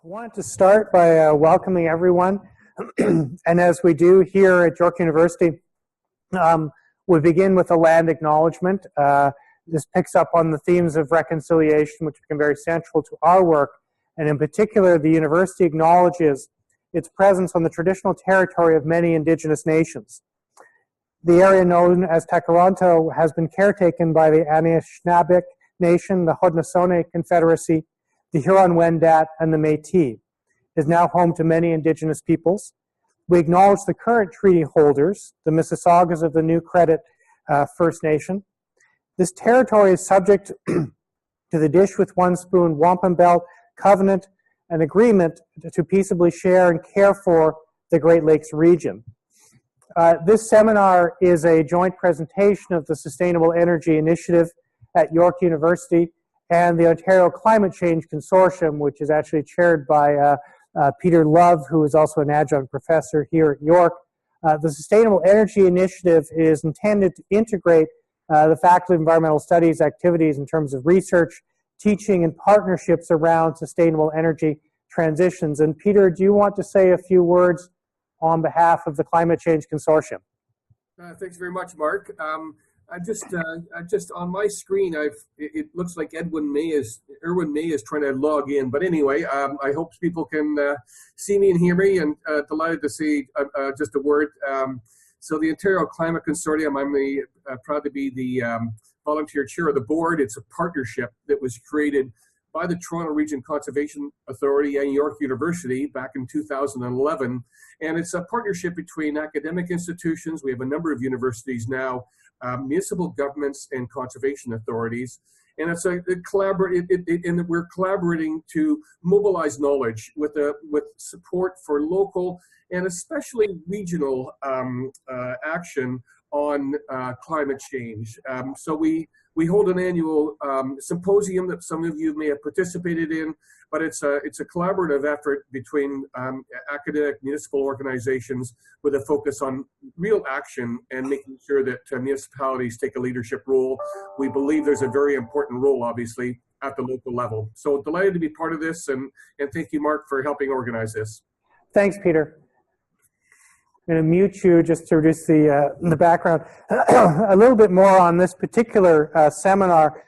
I wanted to start by welcoming everyone, and as we do here at York University, we begin with a land acknowledgement. This picks up on the themes of reconciliation, which become very central to our work, and in particular, the university acknowledges its presence on the traditional territory of many Indigenous nations. The area known as Takaronto has been caretaken by the Anishinaabe Nation, the Haudenosaunee Confederacy, the Huron-Wendat, and the Métis. It is now home to many Indigenous peoples. We acknowledge the current treaty holders, the Mississaugas of the New Credit First Nation. This territory is subject to the Dish with One Spoon Wampum Belt Covenant and Agreement to peaceably share and care for the Great Lakes region. This seminar is a joint presentation of the Sustainable Energy Initiative at York University and the Ontario Climate Change Consortium, which is actually chaired by Peter Love, who is also an adjunct professor here at York. The Sustainable Energy Initiative is intended to integrate the Faculty of Environmental Studies activities in terms of research, teaching, and partnerships around sustainable energy transitions. And Peter, do you want to say a few words on behalf of the Climate Change Consortium? Thanks very much, Mark. I just on my screen, it looks like Erwin May is trying to log in. But anyway, I hope people can see me and hear me, and delighted to see just a word. So the Ontario Climate Consortium, I'm proud to be the volunteer chair of the board. It's a partnership that was created by the Toronto Region Conservation Authority and York University back in 2011. And it's a partnership between academic institutions. We have a number of universities now, municipal governments and conservation authorities. And it's and we're collaborating to mobilize knowledge with support for local and especially regional action on climate change. So we hold an annual symposium that some of you may have participated in, but it's a collaborative effort between academic municipal organizations with a focus on real action and making sure that municipalities take a leadership role. We believe there's a very important role, obviously, at the local level. So delighted to be part of this, and thank you, Mark, for helping organize this. Thanks, Peter. I'm going to mute you just to reduce the background. A little bit more on this particular seminar.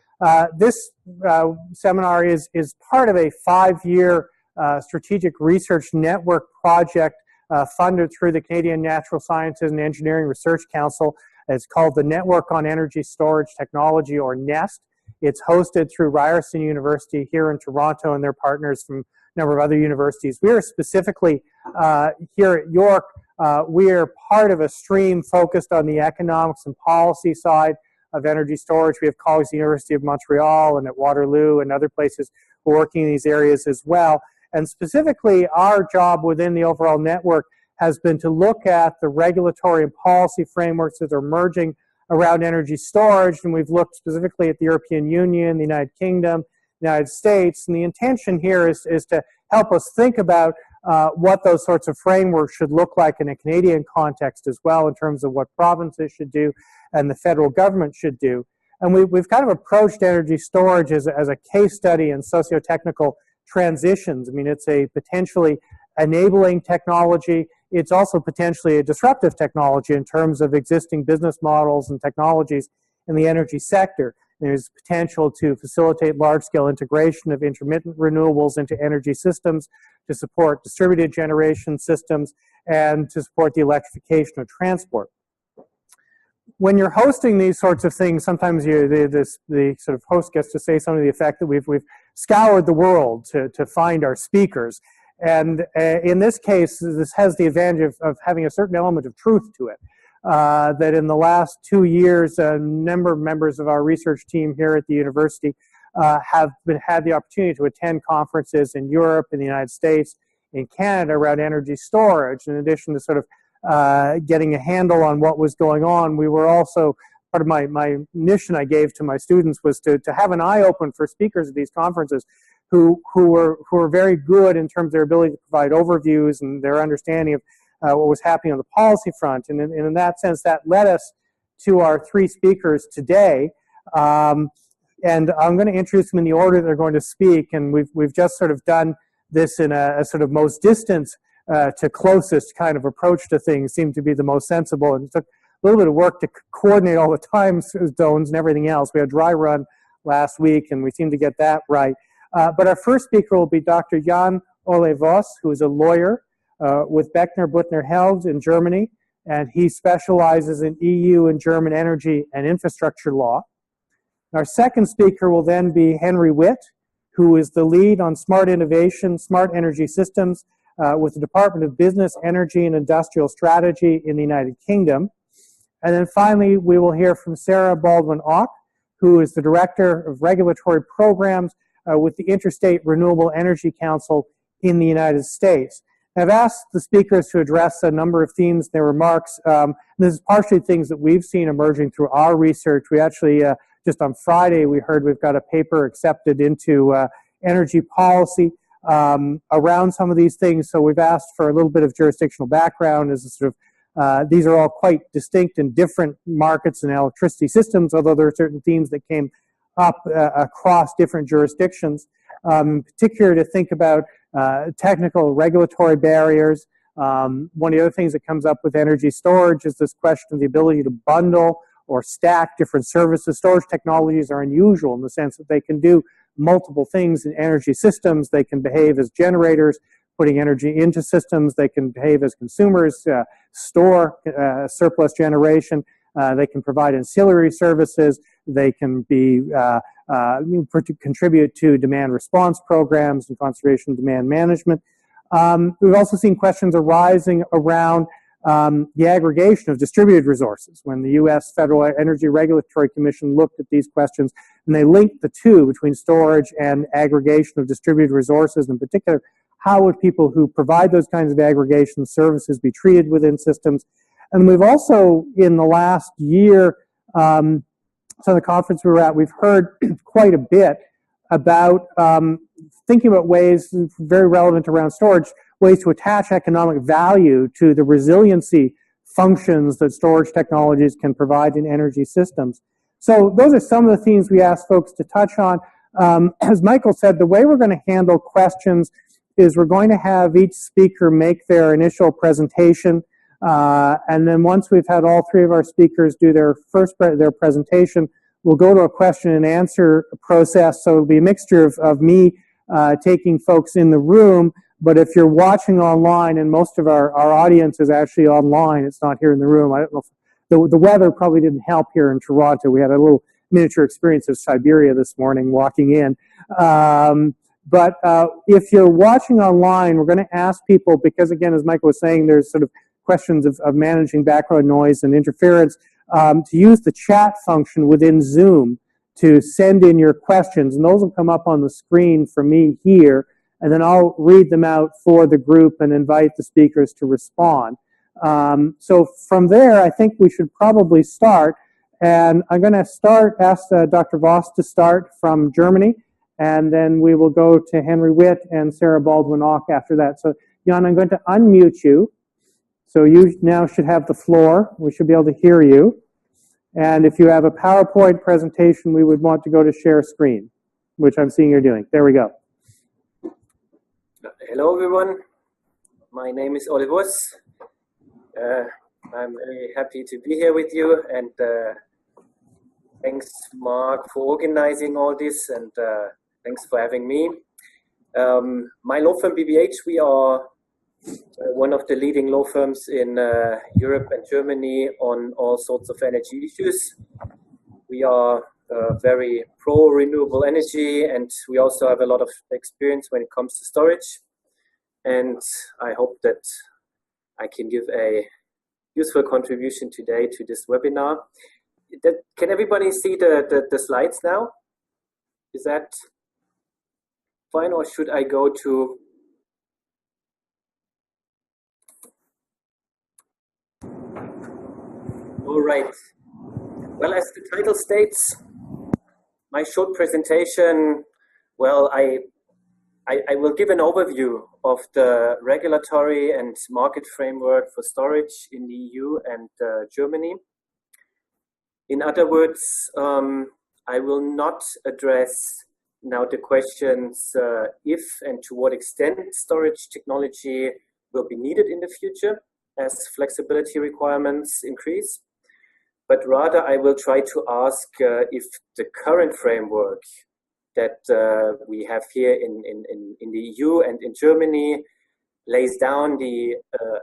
This seminar is part of a 5-year strategic research network project funded through the Canadian Natural Sciences and Engineering Research Council. It's called the Network on Energy Storage Technology, or NEST. It's hosted through Ryerson University here in Toronto and their partners from a number of other universities. We are specifically here at York. We are part of a stream focused on the economics and policy side of energy storage. We have colleagues at the University of Montreal and at Waterloo and other places who are working in these areas as well. And specifically, our job within the overall network has been to look at the regulatory and policy frameworks that are emerging around energy storage. And we've looked specifically at the European Union, the United Kingdom, the United States. And the intention here is to help us think about what those sorts of frameworks should look like in a Canadian context as well, in terms of what provinces should do and the federal government should do. And we've kind of approached energy storage as a case study in socio-technical transitions. I mean, it's a potentially enabling technology. It's also potentially a disruptive technology in terms of existing business models and technologies in the energy sector. There's potential to facilitate large-scale integration of intermittent renewables into energy systems, to support distributed generation systems, and to support the electrification of transport. When you're hosting these sorts of things, sometimes the sort of host gets to say something to the effect that we've scoured the world to find our speakers. And in this case, this has the advantage of having a certain element of truth to it. That in the last 2 years, a number of members of our research team here at the university have had the opportunity to attend conferences in Europe, in the United States, in Canada around energy storage. In addition to sort of getting a handle on what was going on, we were also, part of my mission I gave to my students was to have an eye open for speakers at these conferences who were very good in terms of their ability to provide overviews and their understanding of what was happening on the policy front. And in that sense, that led us to our 3 speakers today. And I'm going to introduce them in the order they're going to speak. And we've just sort of done this in a sort of most distant to closest kind of approach to things seemed to be the most sensible. And it took a little bit of work to coordinate all the time zones and everything else. We had dry run last week, and we seemed to get that right. But our first speaker will be Dr. Janeuary Voss, who is a lawyer with Beckner Buttner Held in Germany, and he specializes in EU and German energy and infrastructure law. Our second speaker will then be Henry Witt, who is the lead on smart innovation, smart energy systems with the Department of Business, Energy, and Industrial Strategy in the United Kingdom. And then finally, we will hear from Sarah Baldwin-Auck, who is the Director of Regulatory Programs with the Interstate Renewable Energy Council in the United States. I've asked the speakers to address a number of themes in their remarks. This is partially things that we've seen emerging through our research. We actually, just on Friday, we heard we've got a paper accepted into energy policy around some of these things. So we've asked for a little bit of jurisdictional background as a sort of, these are all quite distinct and different markets and electricity systems, although there are certain themes that came up across different jurisdictions. In particular, to think about technical regulatory barriers. One of the other things that comes up with energy storage is this question of the ability to bundle or stack different services. Storage technologies are unusual in the sense that they can do multiple things in energy systems. They can behave as generators, putting energy into systems. They can behave as consumers, store surplus generation. They can provide ancillary services. They can be contribute to demand response programs and conservation demand management. We've also seen questions arising around the aggregation of distributed resources. When the U.S. Federal Energy Regulatory Commission looked at these questions, and they linked the two between storage and aggregation of distributed resources, in particular, how would people who provide those kinds of aggregation services be treated within systems? And we've also, in the last year, so the conference we were at, we've heard quite a bit about thinking about ways, very relevant around storage, ways to attach economic value to the resiliency functions that storage technologies can provide in energy systems. So those are some of the themes we asked folks to touch on. As Michael said, the way we're going to handle questions is we're going to have each speaker make their initial presentation, and then once we've had all three of our speakers do their presentation, we'll go to a question and answer process. So it'll be a mixture of me taking folks in the room, but if you're watching online, and most of our audience is actually online, it's not here in the room. I don't know if the weather probably didn't help here in Toronto. We had a little miniature experience of Siberia this morning walking in. But if you're watching online, we're going to ask people, because again, as Michael was saying, there's sort of questions of managing background noise and interference, to use the chat function within Zoom to send in your questions. And those will come up on the screen for me here, and then I'll read them out for the group and invite the speakers to respond. So from there, I think we should probably start. And I'm going to ask Dr. Voss to start from Germany, and then we will go to Henry Witt and Sarah Baldwin-Auck after that. So, Jan, I'm going to unmute you. So you now should have the floor. We should be able to hear you. And if you have a PowerPoint presentation, we would want to go to share screen, which I'm seeing you're doing. There we go. Hello, everyone. My name is Ole Voss. I'm very happy to be here with you, and thanks, Mark, for organizing all this, and thanks for having me. My law firm, BBH, we are one of the leading law firms in Europe and Germany on all sorts of energy issues. We are very pro renewable energy, and we also have a lot of experience when it comes to storage. And I hope that I can give a useful contribution today to this webinar. Can everybody see the slides now? Is that fine, or should I go to... All right. Well, as the title states, my short presentation, well, I will give an overview of the regulatory and market framework for storage in the EU and Germany. In other words, I will not address Now the questions, if and to what extent storage technology will be needed in the future as flexibility requirements increase. But rather I will try to ask if the current framework that we have here in the EU and in Germany lays down the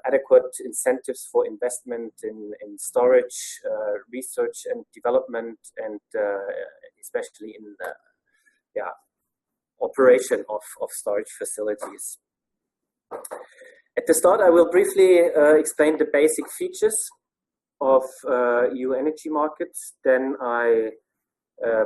adequate incentives for investment in storage, research and development, and especially in the operation of storage facilities. At the start, I will briefly explain the basic features of EU energy markets. Then I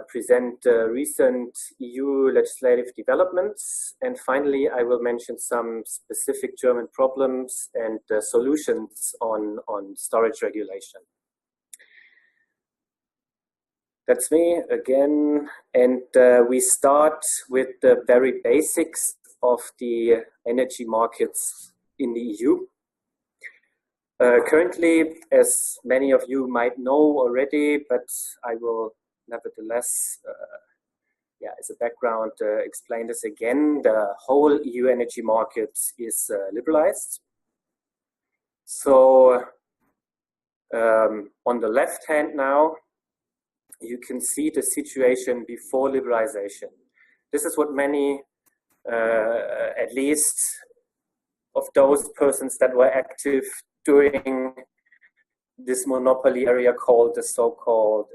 present recent EU legislative developments, and finally I will mention some specific German problems and solutions on storage regulation. That's me again, and we start with the very basics of the energy markets in the EU. Currently, as many of you might know already, but I will nevertheless, as a background, explain this again. The whole EU energy market is liberalized. So on the left hand now, you can see the situation before liberalization. This is what many, at least of those persons that were active during this monopoly area called the so-called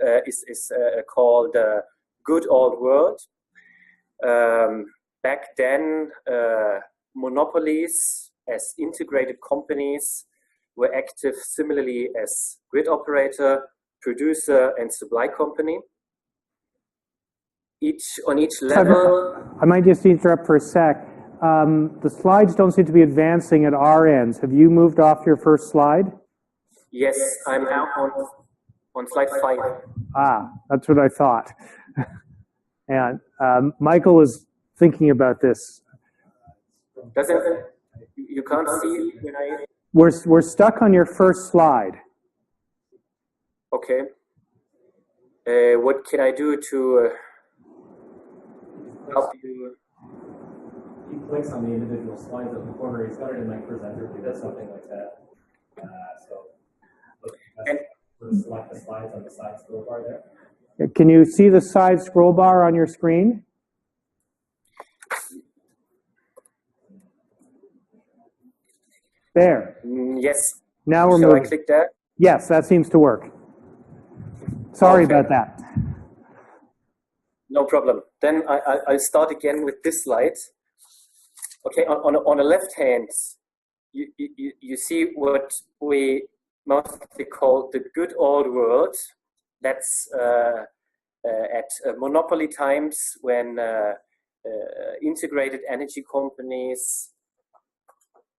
called the good old world. Back then, monopolies as integrated companies were active similarly as grid operator, producer, and supply company. On each level. I might just interrupt for a sec. The slides don't seem to be advancing at our ends. Have you moved off your first slide? Yes, I'm now on slide 5. Ah, that's what I thought. And Michael is thinking about this. You can't see when I... We're stuck on your first slide. Okay. What can I do to help you? He clicks on the individual slides at the corner. He's got it in my presenter. He does something like that. Select the slides on the side scroll bar there. Can you see the side scroll bar on your screen? There. Yes. Now we're Shall moving. I click there? Yes, that seems to work. Sorry about that. No problem. Then I'll start again with this slide. Okay, on the left hand, you see what we mostly call the good old world. That's at monopoly times when integrated energy companies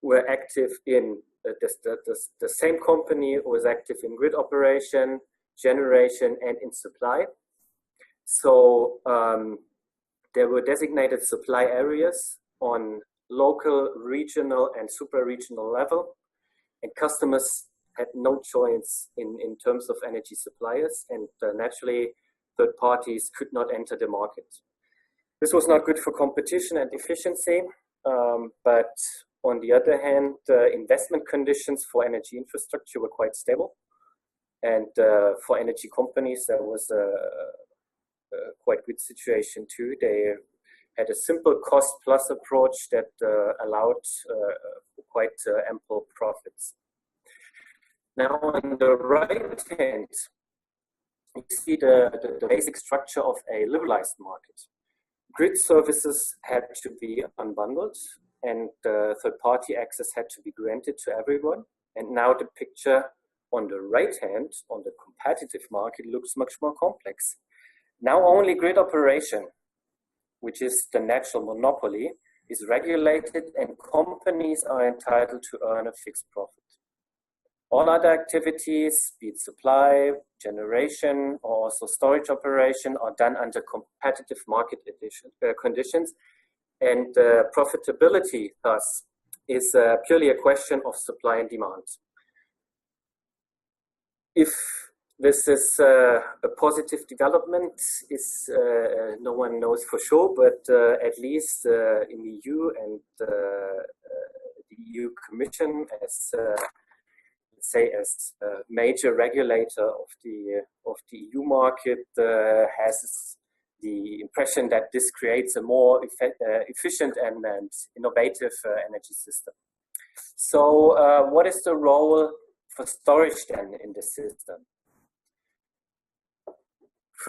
were active in the same company was active in grid operation, generation, and in supply. So there were designated supply areas on local, regional, and super-regional level, and customers had no choice in terms of energy suppliers, and naturally third parties could not enter the market. This was not good for competition and efficiency, but on the other hand, investment conditions for energy infrastructure were quite stable, and for energy companies there was a quite good situation too. They had a simple cost-plus approach that allowed quite ample profits. Now on the right hand, you see the basic structure of a liberalized market. Grid services had to be unbundled, and third-party access had to be granted to everyone. And now the picture on the right hand, on the competitive market, looks much more complex. Now only grid operation, which is the natural monopoly, is regulated, and companies are entitled to earn a fixed profit. All other activities, be it supply, generation, or also storage operation, are done under competitive market conditions, and profitability thus is purely a question of supply and demand. If This is a positive development. Is no one knows for sure, but at least in the EU and the EU Commission, as let's say as a major regulator of the EU market, has the impression that this creates a more efficient and innovative energy system. So, what is the role for storage then in the system?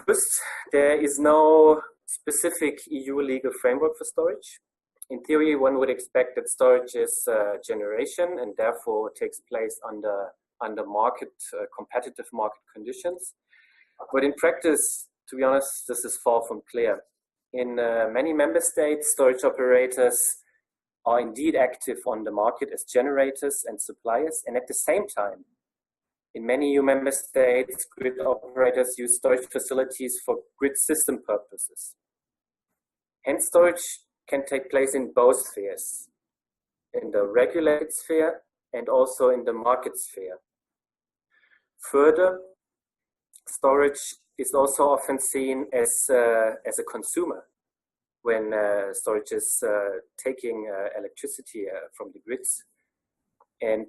First, there is no specific EU legal framework for storage. In theory, one would expect that storage is generation and therefore takes place under competitive market conditions. But in practice, to be honest, this is far from clear. In many member states, storage operators are indeed active on the market as generators and suppliers, and at the same time, in many EU member states, grid operators use storage facilities for grid system purposes. Hence, storage can take place in both spheres, in the regulated sphere and also in the market sphere. Further, storage is also often seen as a consumer when storage is taking electricity from the grids. And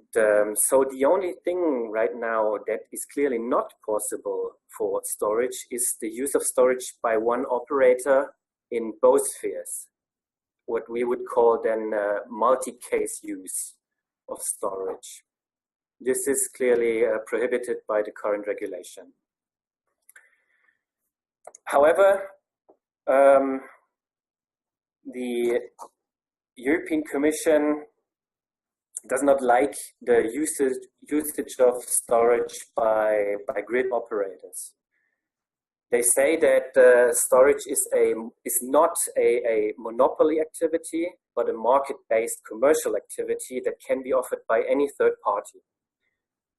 so the only thing right now that is clearly not possible for storage is the use of storage by one operator in both spheres, what we would call then multi-case use of storage. This is clearly prohibited by the current regulation. However, the European Commission does not like the usage of storage by grid operators. They say that storage is not a monopoly activity, but a market-based commercial activity that can be offered by any third party.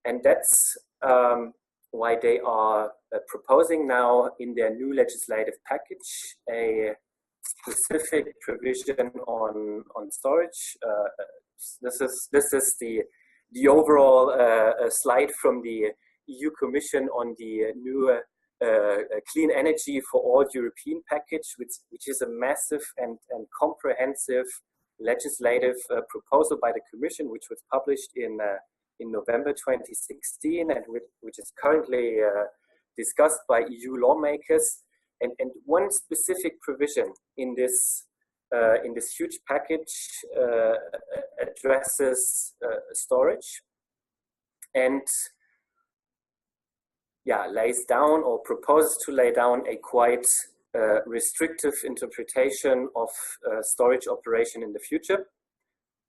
And that's why they are proposing now in their new legislative package a specific provision on storage. This is the overall slide from the EU Commission on the new clean energy for all European package, which is a massive and comprehensive legislative proposal by the Commission, which was published in November 2016 and which is currently discussed by EU lawmakers. And one specific provision in this huge package addresses storage and lays down or proposes to lay down a quite restrictive interpretation of storage operation in the future.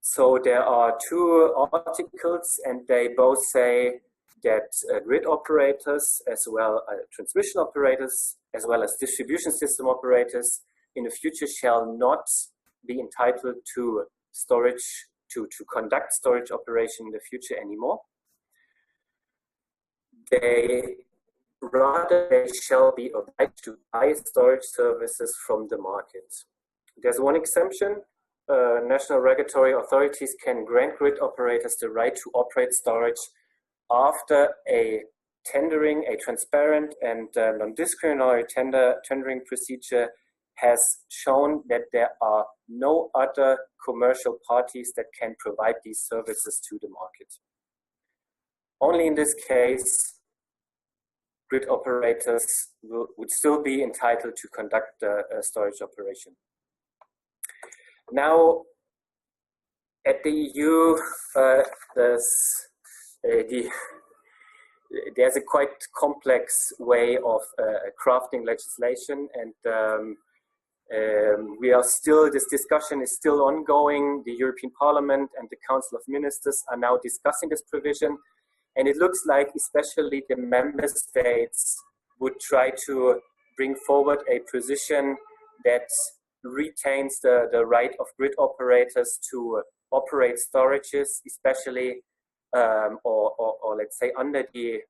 So there are two articles and they both say that grid operators as well as transmission operators as well as distribution system operators in the future shall not be entitled to storage, to conduct storage operation in the future anymore. They shall be obliged to buy storage services from the market. There's one exemption. National regulatory authorities can grant grid operators the right to operate storage after a transparent and non-discriminatory tendering procedure has shown that there are no other commercial parties that can provide these services to the market. Only in this case, grid operators would still be entitled to conduct a storage operation. Now, at the EU, there's a quite complex way of crafting legislation, and this discussion is still ongoing. The European Parliament and the Council of Ministers are now discussing this provision, and it looks like especially the member states would try to bring forward a position that retains the right of grid operators to operate storages, especially or let's say under the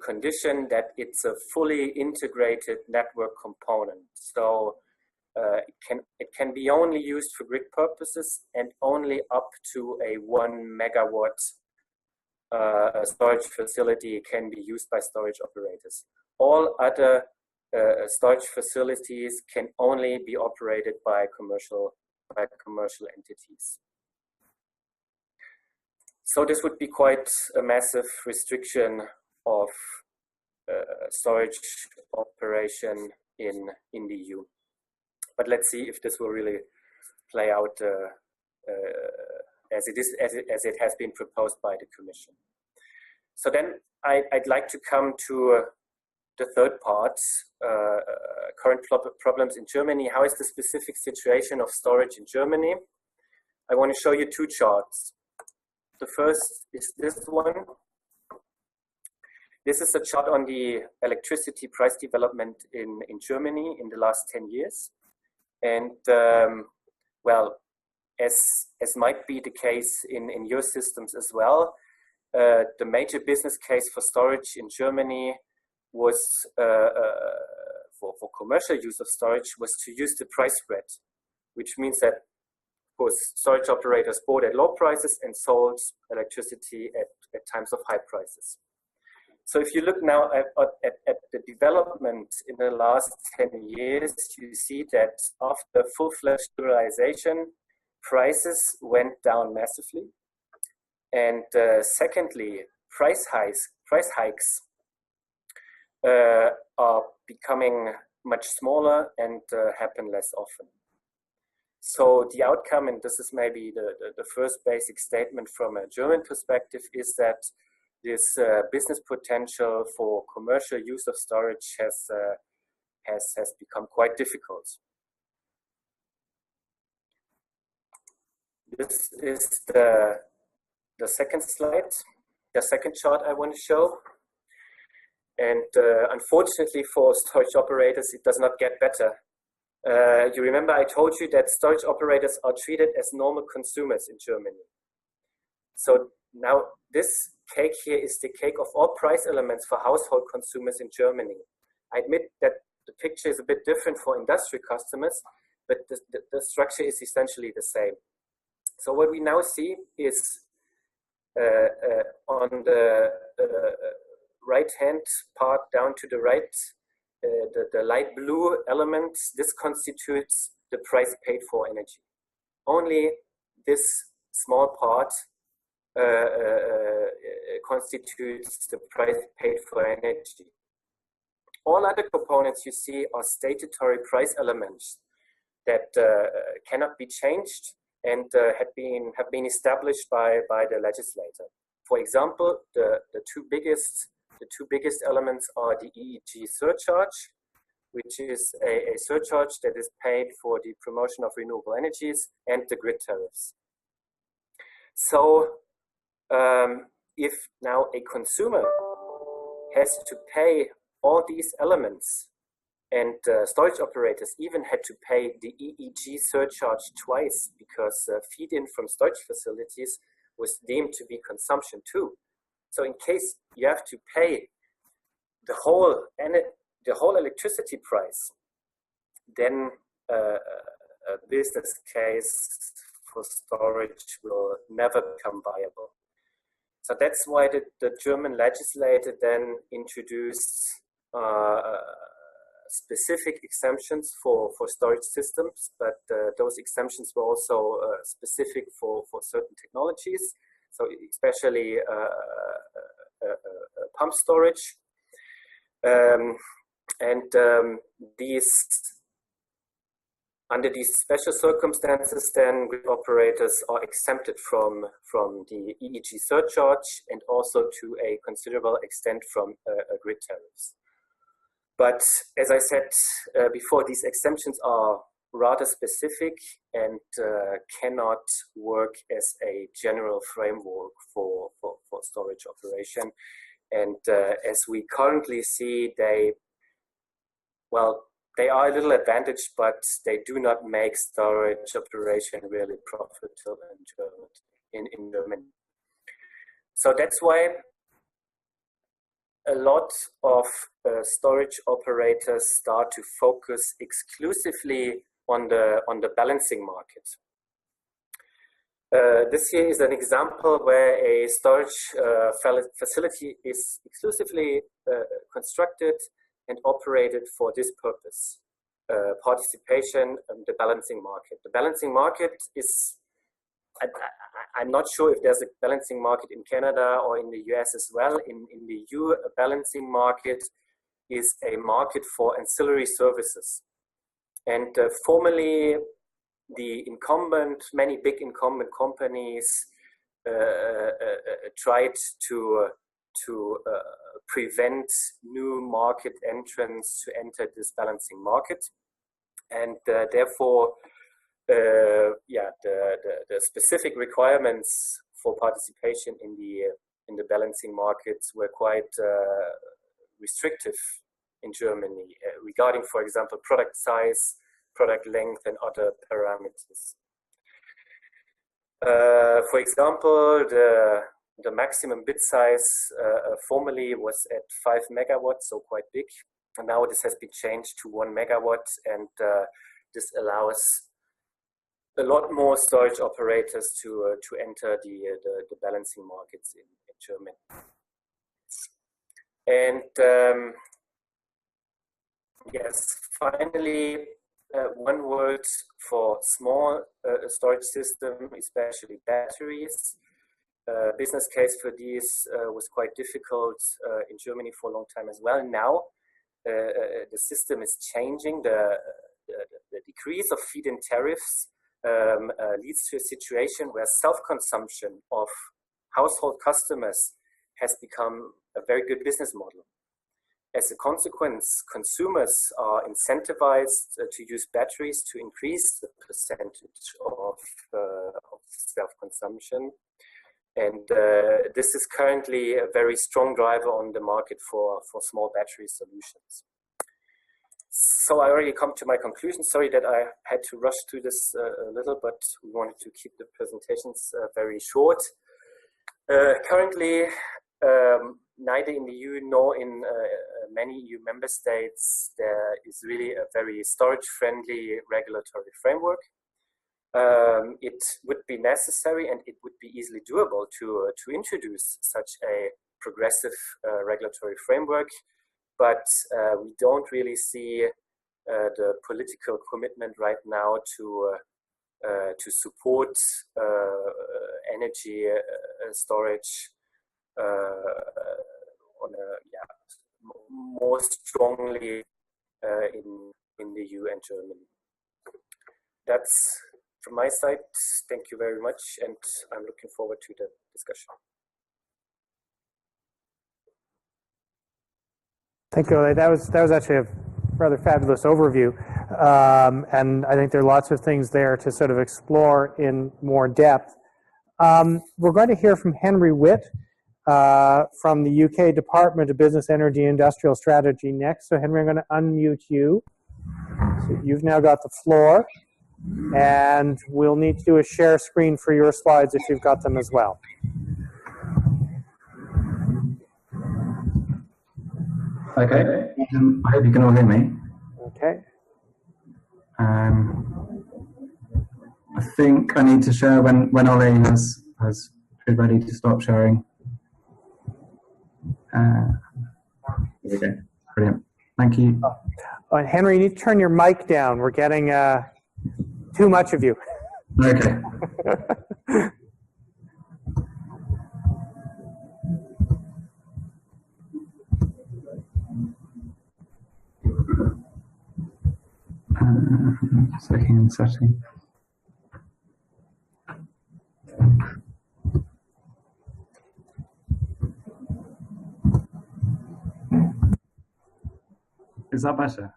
condition that it's a fully integrated network component. So it can be only used for grid purposes and only up to a 1 megawatt a storage facility can be used by storage operators. All other storage facilities can only be operated by commercial entities. So this would be quite a massive restriction of storage operation in the EU. But let's see if this will really play out as it has been proposed by the Commission. So then I'd like to come to the third part, current problems in Germany. How is the specific situation of storage in Germany? I want to show you two charts. The first is this one. This is a chart on the electricity price development in Germany in the last 10 years. And well, as might be the case in your systems as well, the major business case for storage in Germany was, for commercial use of storage, was to use the price spread, which means that, of course, storage operators bought at low prices and sold electricity at times of high prices. So if you look now at the development in the last 10 years, you see that after full-fledged liberalization, prices went down massively. And secondly, price hikes are becoming much smaller and happen less often. So the outcome, and this is maybe the first basic statement from a German perspective, is that this business potential for commercial use of storage has become quite difficult. This is the second slide, the second chart I want to show. And unfortunately for storage operators, it does not get better. You remember I told you that storage operators are treated as normal consumers in Germany. So now this cake here is the cake of all price elements for household consumers in Germany. I admit that the picture is a bit different for industrial customers, but the structure is essentially the same. So what we now see is on the right-hand part down to the right, the light blue element, this constitutes the price paid for energy. Only this small part constitutes the price paid for energy. All other components you see are statutory price elements that cannot be changed and have been established by the legislator. For example, the two biggest elements are the EEG surcharge, which is a surcharge that is paid for the promotion of renewable energies, and the grid tariffs. So if now a consumer has to pay all these elements, and storage operators even had to pay the EEG surcharge twice because feed-in from storage facilities was deemed to be consumption too. So in case you have to pay the whole electricity price, then a business case for storage will never become viable. So that's why the German legislator then introduced specific exemptions for storage systems, but those exemptions were also specific for certain technologies, so especially pump storage. Under these special circumstances, then grid operators are exempted from the EEG surcharge and also to a considerable extent from grid tariffs. But as I said before, these exemptions are rather specific and cannot work as a general framework for storage operation. And as we currently see, they are a little advantaged, but they do not make storage operation really profitable in Germany. So that's why a lot of storage operators start to focus exclusively on the balancing market. this here is an example where a storage facility is exclusively constructed and operated for this purpose, participation in the balancing market. The balancing market is, I'm not sure if there's a balancing market in Canada or in the US as well. In the EU, a balancing market is a market for ancillary services. And formerly, many big incumbent companies tried to prevent new market entrants to enter this balancing market, and therefore, the specific requirements for participation in the balancing markets were quite restrictive in Germany regarding, for example, product size, product length, and other parameters. For example, the maximum bit size formerly was at 5 megawatts, so quite big. And now this has been changed to 1 megawatt, and this allows a lot more storage operators to enter the balancing markets in Germany. And yes, finally, one word for small storage system, especially batteries. Business case for these was quite difficult in Germany for a long time as well. Now the system is changing. The decrease of feed-in tariffs leads to a situation where self-consumption of household customers has become a very good business model. As a consequence, consumers are incentivized to use batteries to increase the percentage of self-consumption. And this is currently a very strong driver on the market for small battery solutions. So I already come to my conclusion. Sorry that I had to rush through this a little, but we wanted to keep the presentations very short. Currently, neither in the EU nor in many EU member states, there is really a very storage-friendly regulatory framework. It would be necessary and it would be easily doable to introduce such a progressive regulatory framework, but we don't really see the political commitment right now to support energy storage more strongly in the EU and Germany. That's from my side. Thank you very much, and I'm looking forward to the discussion. Thank you, Ole. That was actually a rather fabulous overview, and I think there are lots of things there to sort of explore in more depth. We're going to hear from Henry Witt from the UK Department of Business, Energy, and Industrial Strategy next. So Henry, I'm going to unmute you. So you've now got the floor, and we'll need to do a share screen for your slides if you've got them as well. Okay, I hope you can all hear me. Okay. I think I need to share when Ole has been ready to stop sharing. There we go. Brilliant. Thank you. And Henry, you need to turn your mic down. We're getting too much of you. Okay. Setting. Is that better?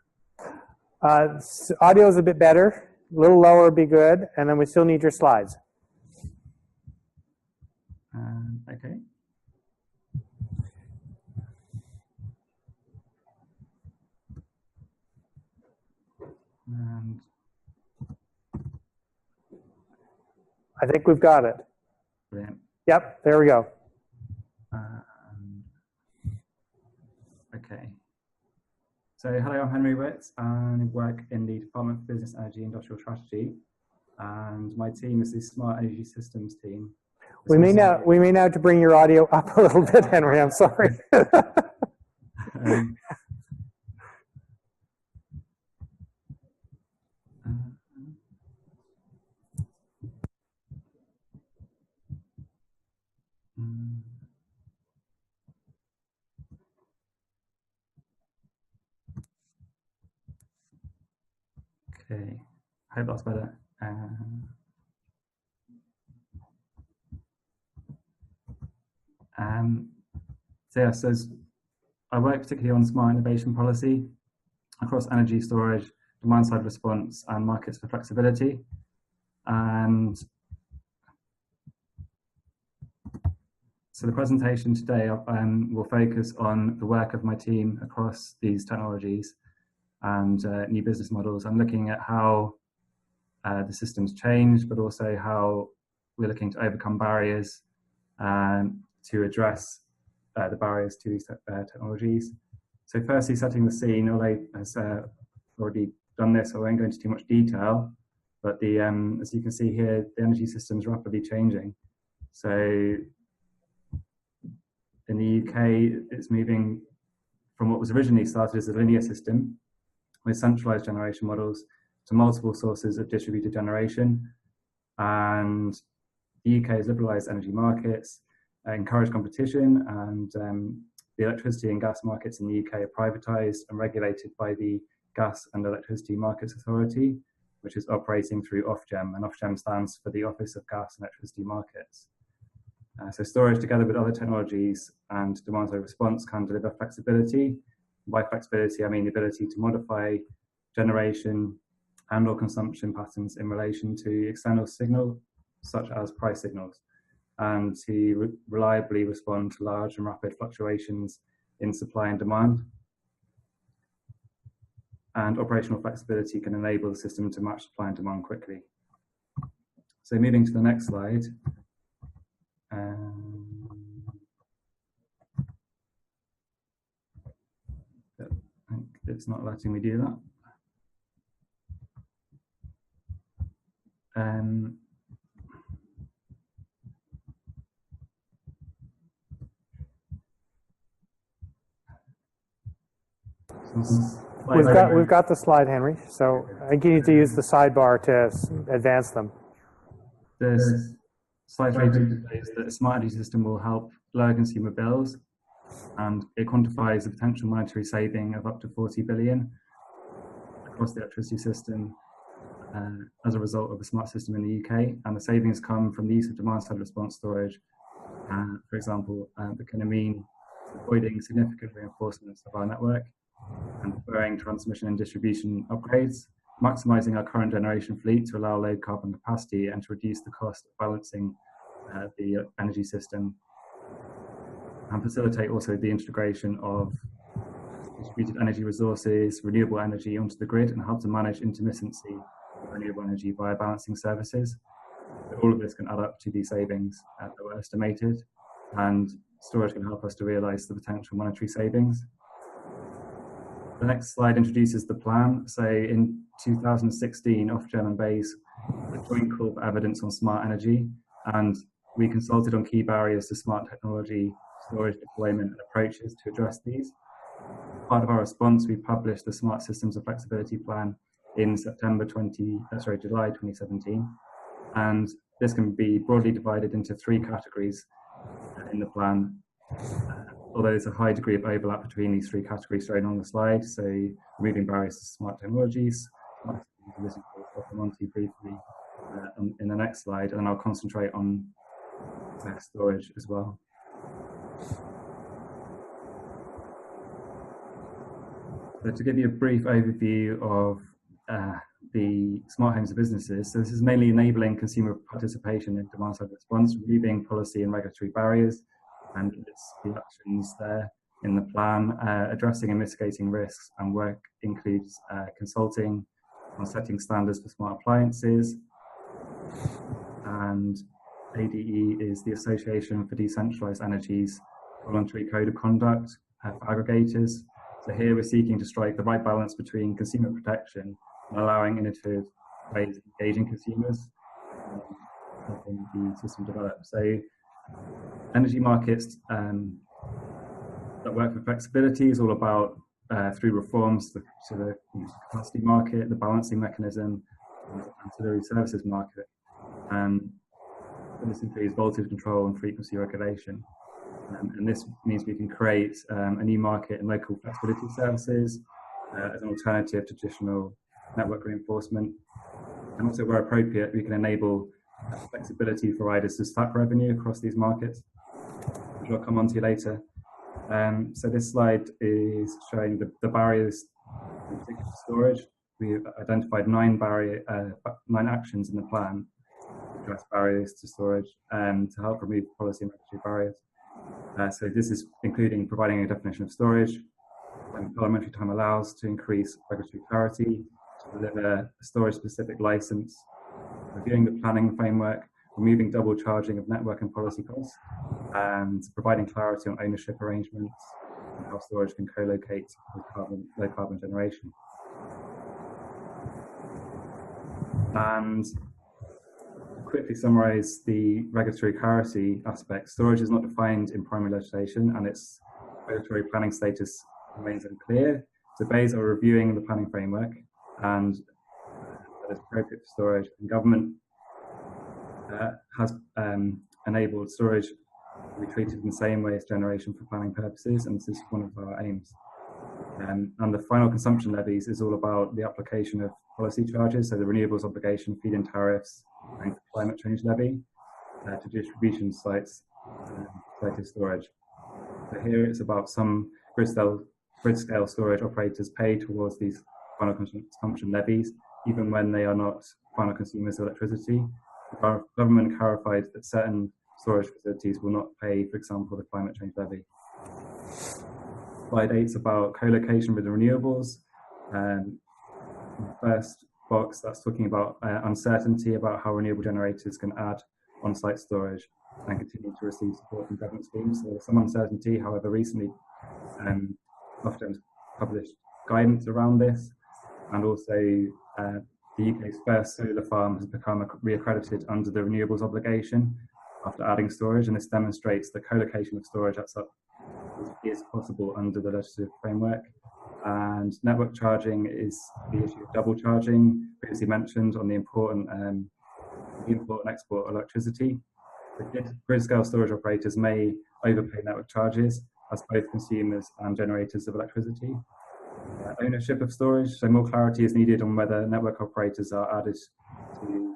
Audio is a bit better. A little lower would be good. And then we still need your slides. Okay. And I think we've got it. brilliant. Yep, there we go. Okay. So hello, I'm Henry Witt, and I work in the Department of Business, Energy, and Industrial Strategy. and my team is the Smart Energy Systems team. We may now have to bring your audio up a little bit, Henry. I'm sorry. Um, okay, I hope that's better. So yeah, so I work particularly on smart innovation policy across energy storage, demand side response, and markets for flexibility. And so the presentation today will focus on the work of my team across these technologies and new business models. I'm looking at how the systems change, but also how we're looking to overcome barriers to address the barriers to these technologies. So firstly, setting the scene, Ole has already done this, so I won't go into too much detail, but as you can see here, the energy system is rapidly changing. So in the UK, it's moving from what was originally started as a linear system with centralized generation models to multiple sources of distributed generation. And the UK has liberalized energy markets, encouraged competition, and the electricity and gas markets in the UK are privatized and regulated by the Gas and Electricity Markets Authority, which is operating through Ofgem, and Ofgem stands for the Office of Gas and Electricity Markets. So storage, together with other technologies and demand-side response, can deliver flexibility. By flexibility, I mean the ability to modify generation and/or consumption patterns in relation to external signals, such as price signals, and to reliably respond to large and rapid fluctuations in supply and demand. And operational flexibility can enable the system to match supply and demand quickly. So moving to the next slide. It's not letting me do that. We've got the slide, Henry. So I think you need to use the sidebar to advance them. This slide shows that a smart energy system will help lower consumer bills, and it quantifies the potential monetary saving of up to 40 billion across the electricity system as a result of a smart system in the UK. And the savings come from the use of demand-side response storage, for example, that can mean avoiding significant reinforcements of our network and deferring transmission and distribution upgrades, maximizing our current generation fleet to allow low carbon capacity and to reduce the cost of balancing the energy system, and facilitate also the integration of distributed energy resources, renewable energy onto the grid, and help to manage intermittency of renewable energy via balancing services. So all of this can add up to these savings that were estimated, and storage can help us to realize the potential monetary savings. The next slide introduces the plan. So in 2016, Ofgem and BEIS a joint call for evidence on smart energy, and we consulted on key barriers to smart technology, storage deployment, and approaches to address these. As part of our response, we published the Smart Systems of Flexibility Plan in July 2017, and this can be broadly divided into 3 categories in the plan. Although there's a high degree of overlap between these 3 categories shown on the slide. So removing barriers to smart technologies, I'll come on to briefly in the next slide, and then I'll concentrate on storage as well. So to give you a brief overview of the smart homes and businesses, so this is mainly enabling consumer participation in demand-side response, removing policy and regulatory barriers, and it's the actions there in the plan, addressing and mitigating risks, and work includes consulting on setting standards for smart appliances, and ADE is the Association for Decentralized Energy's voluntary code of conduct for aggregators. So here we're seeking to strike the right balance between consumer protection and allowing innovative ways of engaging consumers, helping the system develop. So energy markets that work for flexibility is all about through reforms to the capacity market, the balancing mechanism, and ancillary services market. And this includes voltage control and frequency regulation. And this means we can create a new market in local flexibility services as an alternative to traditional network reinforcement. And also, where appropriate, we can enable flexibility providers to stack revenue across these markets, which I'll come on to later. So this slide is showing the barriers in particular to storage. We've identified 9 actions in the plan to address barriers to storage and to help remove policy and regulatory barriers. So this is including providing a definition of storage, when parliamentary time allows, to increase regulatory clarity, to deliver a storage-specific license, reviewing the planning framework, removing double charging of network and policy costs, and providing clarity on ownership arrangements and how storage can co-locate with low carbon generation. And to quickly summarize the regulatory clarity aspect, storage is not defined in primary legislation and its regulatory planning status remains unclear. So BEIs are reviewing the planning framework and that is appropriate for storage, and government has enabled storage to be treated in the same way as generation for planning purposes, and this is one of our aims. And the final consumption levies is all about the application of policy charges, so the renewables obligation, feed-in tariffs, and climate change levy to distribution sites related storage. So here it's about some grid-scale storage operators pay towards these final consumption levies, even when they are not final consumers of electricity. The government clarified that certain storage facilities will not pay, for example, the climate change levy. Slide 8 is about co-location with the renewables. The first box, that's talking about uncertainty about how renewable generators can add on-site storage and continue to receive support from government schemes. So there's some uncertainty, however, recently Ofgem's published guidance around this, and also the UK's first solar farm has become reaccredited under the renewables obligation after adding storage, and this demonstrates the co-location of storage is possible under the legislative framework. And network charging is the issue of double charging, previously mentioned, on the import and export of electricity. The grid-scale storage operators may overpay network charges as both consumers and generators of electricity. Ownership of storage, so more clarity is needed on whether network operators are added to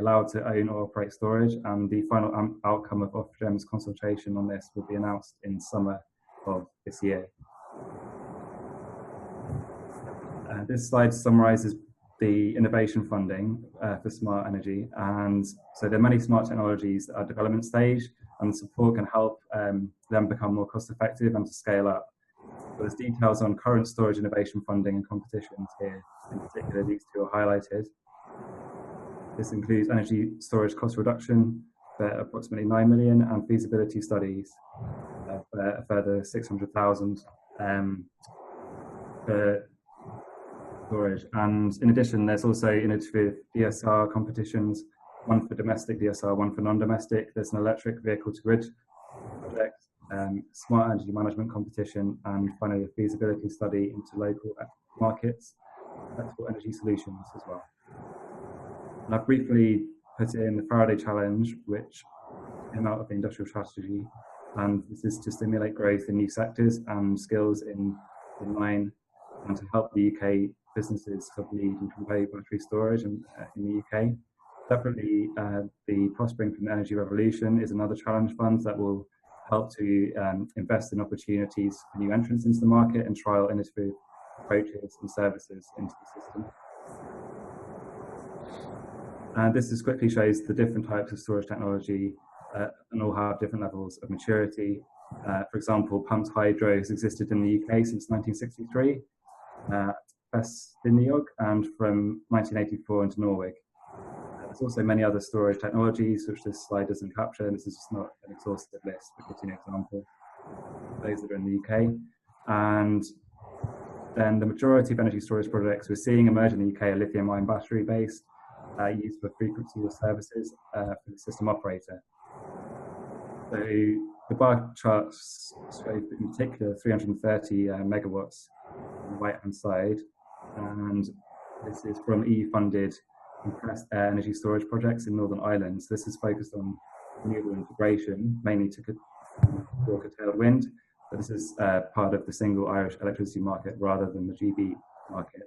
allowed to own or operate storage, and the final outcome of Ofgem's consultation on this will be announced in summer of this year. This slide summarizes the innovation funding for smart energy, and so there are many smart technologies that are development stage, and support can help them become more cost effective and to scale up. But there's details on current storage innovation funding and competitions here. In particular, these two are highlighted. This includes energy storage cost reduction for approximately 9 million and feasibility studies for a further 600,000 for storage. And in addition, there's also innovative DSR competitions, one for domestic DSR, one for non-domestic. There's an electric vehicle to grid project, smart energy management competition, and finally a feasibility study into local markets, flexible energy solutions as well. And I've briefly put in the Faraday Challenge, which came out of the industrial strategy, and this is to stimulate growth in new sectors and skills in line, and to help the UK businesses sort of lead and convey battery storage in the UK. Separately, the Prospering from the Energy Revolution is another challenge fund that will help to invest in opportunities for new entrants into the market and trial innovative approaches and services into the system. And this just quickly shows the different types of storage technology and all have different levels of maturity. For example, pumped hydro has existed in the UK since 1963, Vestiniog, and from 1984 into Norway. There's also many other storage technologies which this slide doesn't capture, and this is just not an exhaustive list, but gives you an example of those that are in the UK. And then the majority of energy storage projects we're seeing emerge in the UK are lithium-ion battery-based, used for frequency of services for the system operator. So the bar charts show in particular 330 megawatts on the right-hand side, and this is from EU-funded compressed air energy storage projects in Northern Ireland. So this is focused on renewable integration, mainly to curtailed wind, but this is part of the single Irish electricity market rather than the GB market.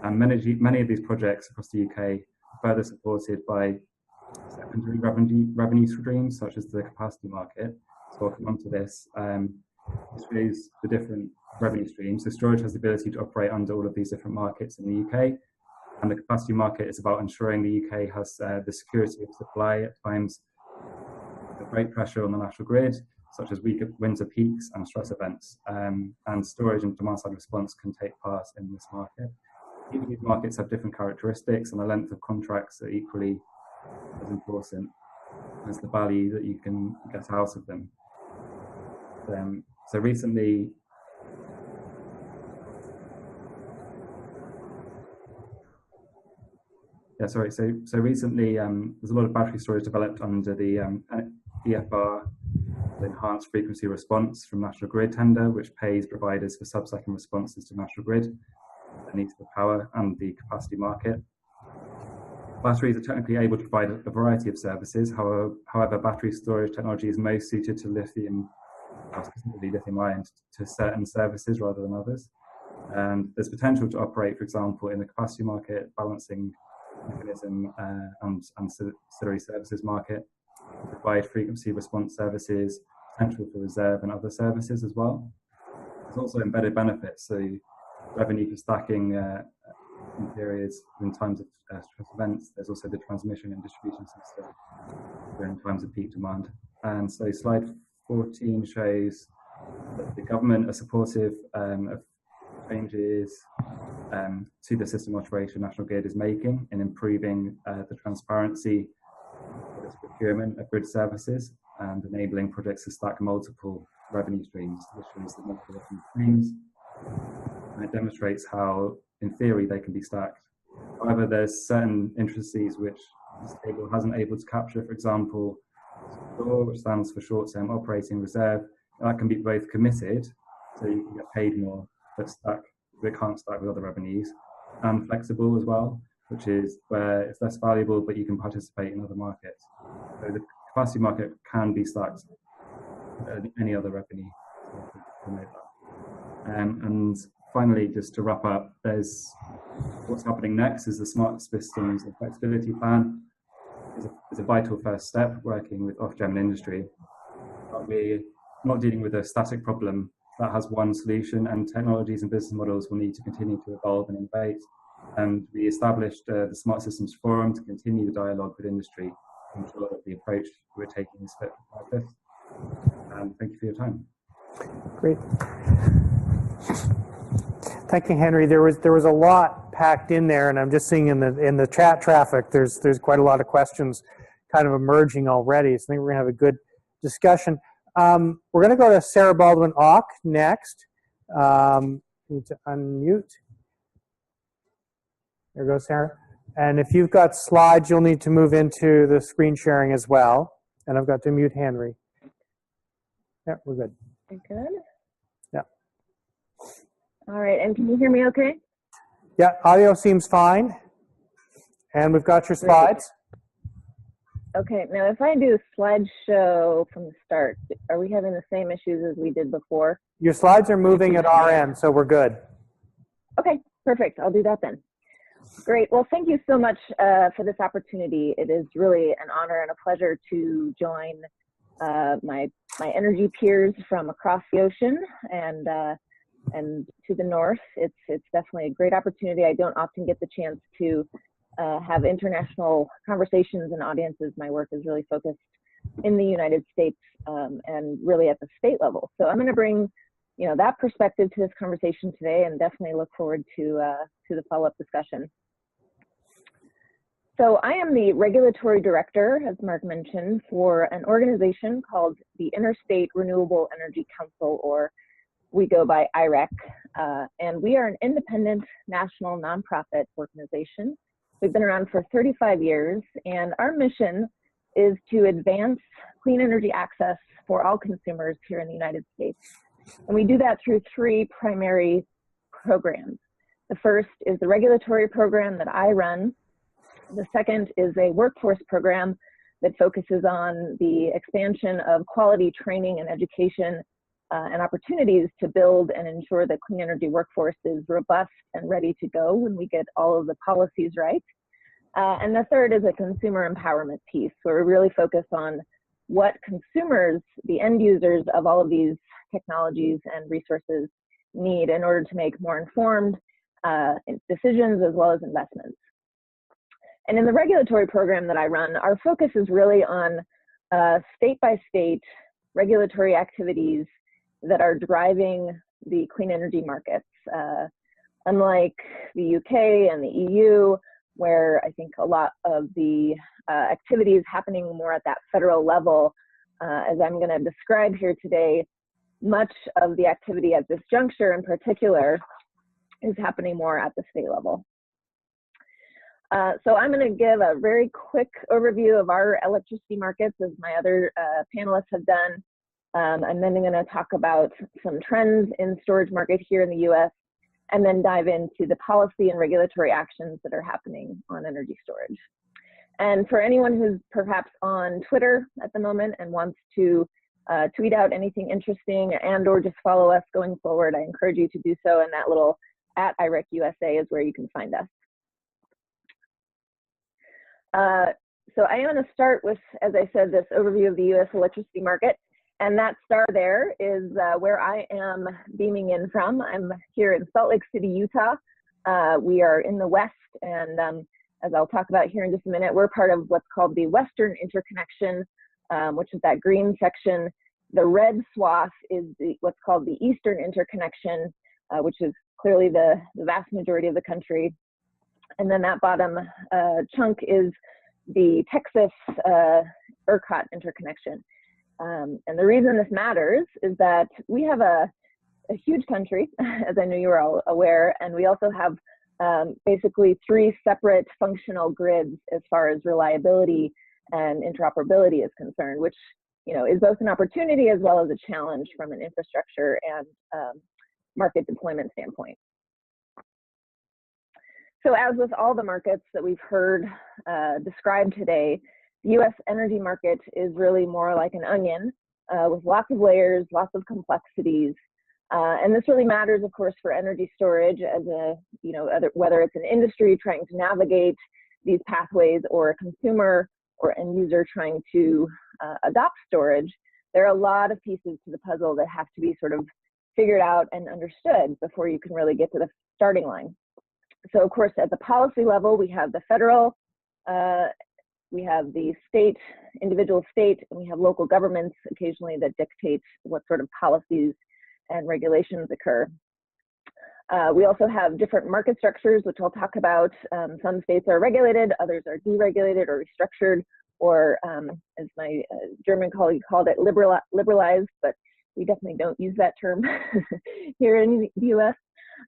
And many of these projects across the UK are further supported by secondary revenue streams, such as the capacity market. So I'll come on to this. This shows the different revenue streams. So storage has the ability to operate under all of these different markets in the UK. And the capacity market is about ensuring the UK has the security of supply at times of great pressure on the national grid, such as winter peaks and stress events. And storage and demand-side response can take part in this market. Each of these markets have different characteristics, and the length of contracts are equally as important as the value that you can get out of them. So recently, So recently, there's a lot of battery storage developed under the EFR, the Enhanced Frequency Response from National Grid tender, which pays providers for sub-second responses to National Grid, the needs for power and the capacity market. Batteries are technically able to provide a variety of services. However, battery storage technology is most suited to lithium, specifically lithium-ion, to certain services rather than others. And there's potential to operate, for example, in the capacity market, balancing mechanism and ancillary services market, provide frequency response services, potential for reserve and other services as well. There's also embedded benefits, so revenue for stacking in periods in times of stress events. There's also the transmission and distribution system during times of peak demand. And so slide 14 shows that the government are supportive of changes to the system operation National Grid is making in improving the transparency of its procurement of grid services and enabling projects to stack multiple revenue streams. This shows the multiple revenue streams, and it demonstrates how, in theory, they can be stacked. However, there's certain intricacies which this table hasn't able to capture. For example, STORE, which stands for short-term operating reserve, that can be both committed, so you can get paid more, but can't stack with other revenues, and flexible as well, which is where it's less valuable, but you can participate in other markets. So the capacity market can be stacked with any other revenue. And finally, just to wrap up, there's what's happening next is the Smart Systems and Flexibility Plan is a vital first step, working with Ofgem and industry. But we're not dealing with a static problem that has one solution, and technologies and business models will need to continue to evolve and innovate. And we established the Smart Systems Forum to continue the dialogue with industry to ensure that the approach we're taking is fit for purpose. And thank you for your time. Great. Thank you, Henry. There was a lot packed in there, and I'm just seeing in the chat traffic, there's quite a lot of questions kind of emerging already. So I think we're gonna have a good discussion. We're going to go to Sarah Baldwin-Auck next. Need to unmute. There goes Sarah. And if you've got slides, you'll need to move into the screen sharing as well. And I've got to mute Henry. Yeah, we're good. Good. Yeah. All right, and can you hear me okay? Yeah, audio seems fine. And we've got your slides. Okay, now if I do a slideshow from the start, are we having the same issues as we did before? Your slides are moving at our end, so we're good. Okay, perfect. I'll do that then. Great. Well, thank you so much for this opportunity. It is really an honor and a pleasure to join my energy peers from across the ocean and to the north. It's definitely a great opportunity. I don't often get the chance to have international conversations and audiences. My work is really focused in the United States and really at the state level. So I'm going to bring, that perspective to this conversation today, and definitely look forward to the follow-up discussion. So I am the regulatory director, as Mark mentioned, for an organization called the Interstate Renewable Energy Council, or we go by IREC, and we are an independent national nonprofit organization. We've been around for 35 years, and our mission is to advance clean energy access for all consumers here in the United States. And we do that through three primary programs. The first is the regulatory program that I run. The second is a workforce program that focuses on the expansion of quality training and education and opportunities to build and ensure that clean energy workforce is robust and ready to go when we get all of the policies right. And the third is a consumer empowerment piece, where we really focus on what consumers, the end users of all of these technologies and resources, need in order to make more informed decisions as well as investments. And in the regulatory program that I run, our focus is really on state-by-state regulatory activities that are driving the clean energy markets. Unlike the UK and the EU, where I think a lot of the activity is happening more at that federal level, as I'm going to describe here today, much of the activity at this juncture in particular is happening more at the state level. So I'm going to give a very quick overview of our electricity markets, as my other panelists have done. And then I'm going to talk about some trends in storage market here in the US, and then dive into the policy and regulatory actions that are happening on energy storage. And for anyone who's perhaps on Twitter at the moment and wants to tweet out anything interesting and or just follow us going forward, I encourage you to do so, and that little @IRECUSA is where you can find us. So I am going to start with, as I said, this overview of the US electricity market. And that star there is where I am beaming in from. I'm here in Salt Lake City, Utah. We are in the West, and as I'll talk about here in just a minute, we're part of what's called the Western Interconnection, which is that green section. The red swath is what's called the Eastern Interconnection, which is clearly the vast majority of the country. And then that bottom chunk is the Texas ERCOT interconnection. And the reason this matters is that we have a huge country, as I know you are all aware, and we also have basically three separate functional grids as far as reliability and interoperability is concerned, which is both an opportunity as well as a challenge from an infrastructure and market deployment standpoint. So as with all the markets that we've heard described today, the US energy market is really more like an onion with lots of layers, lots of complexities. And this really matters, of course, for energy storage as a, whether it's an industry trying to navigate these pathways or a consumer or end user trying to adopt storage. There are a lot of pieces to the puzzle that have to be sort of figured out and understood before you can really get to the starting line. So, of course, at the policy level, we have the federal, we have the state, individual state, and we have local governments occasionally that dictate what sort of policies and regulations occur. We also have different market structures, which I'll talk about. Some states are regulated, others are deregulated or restructured, or as my German colleague called it, liberalized, but we definitely don't use that term here in the US.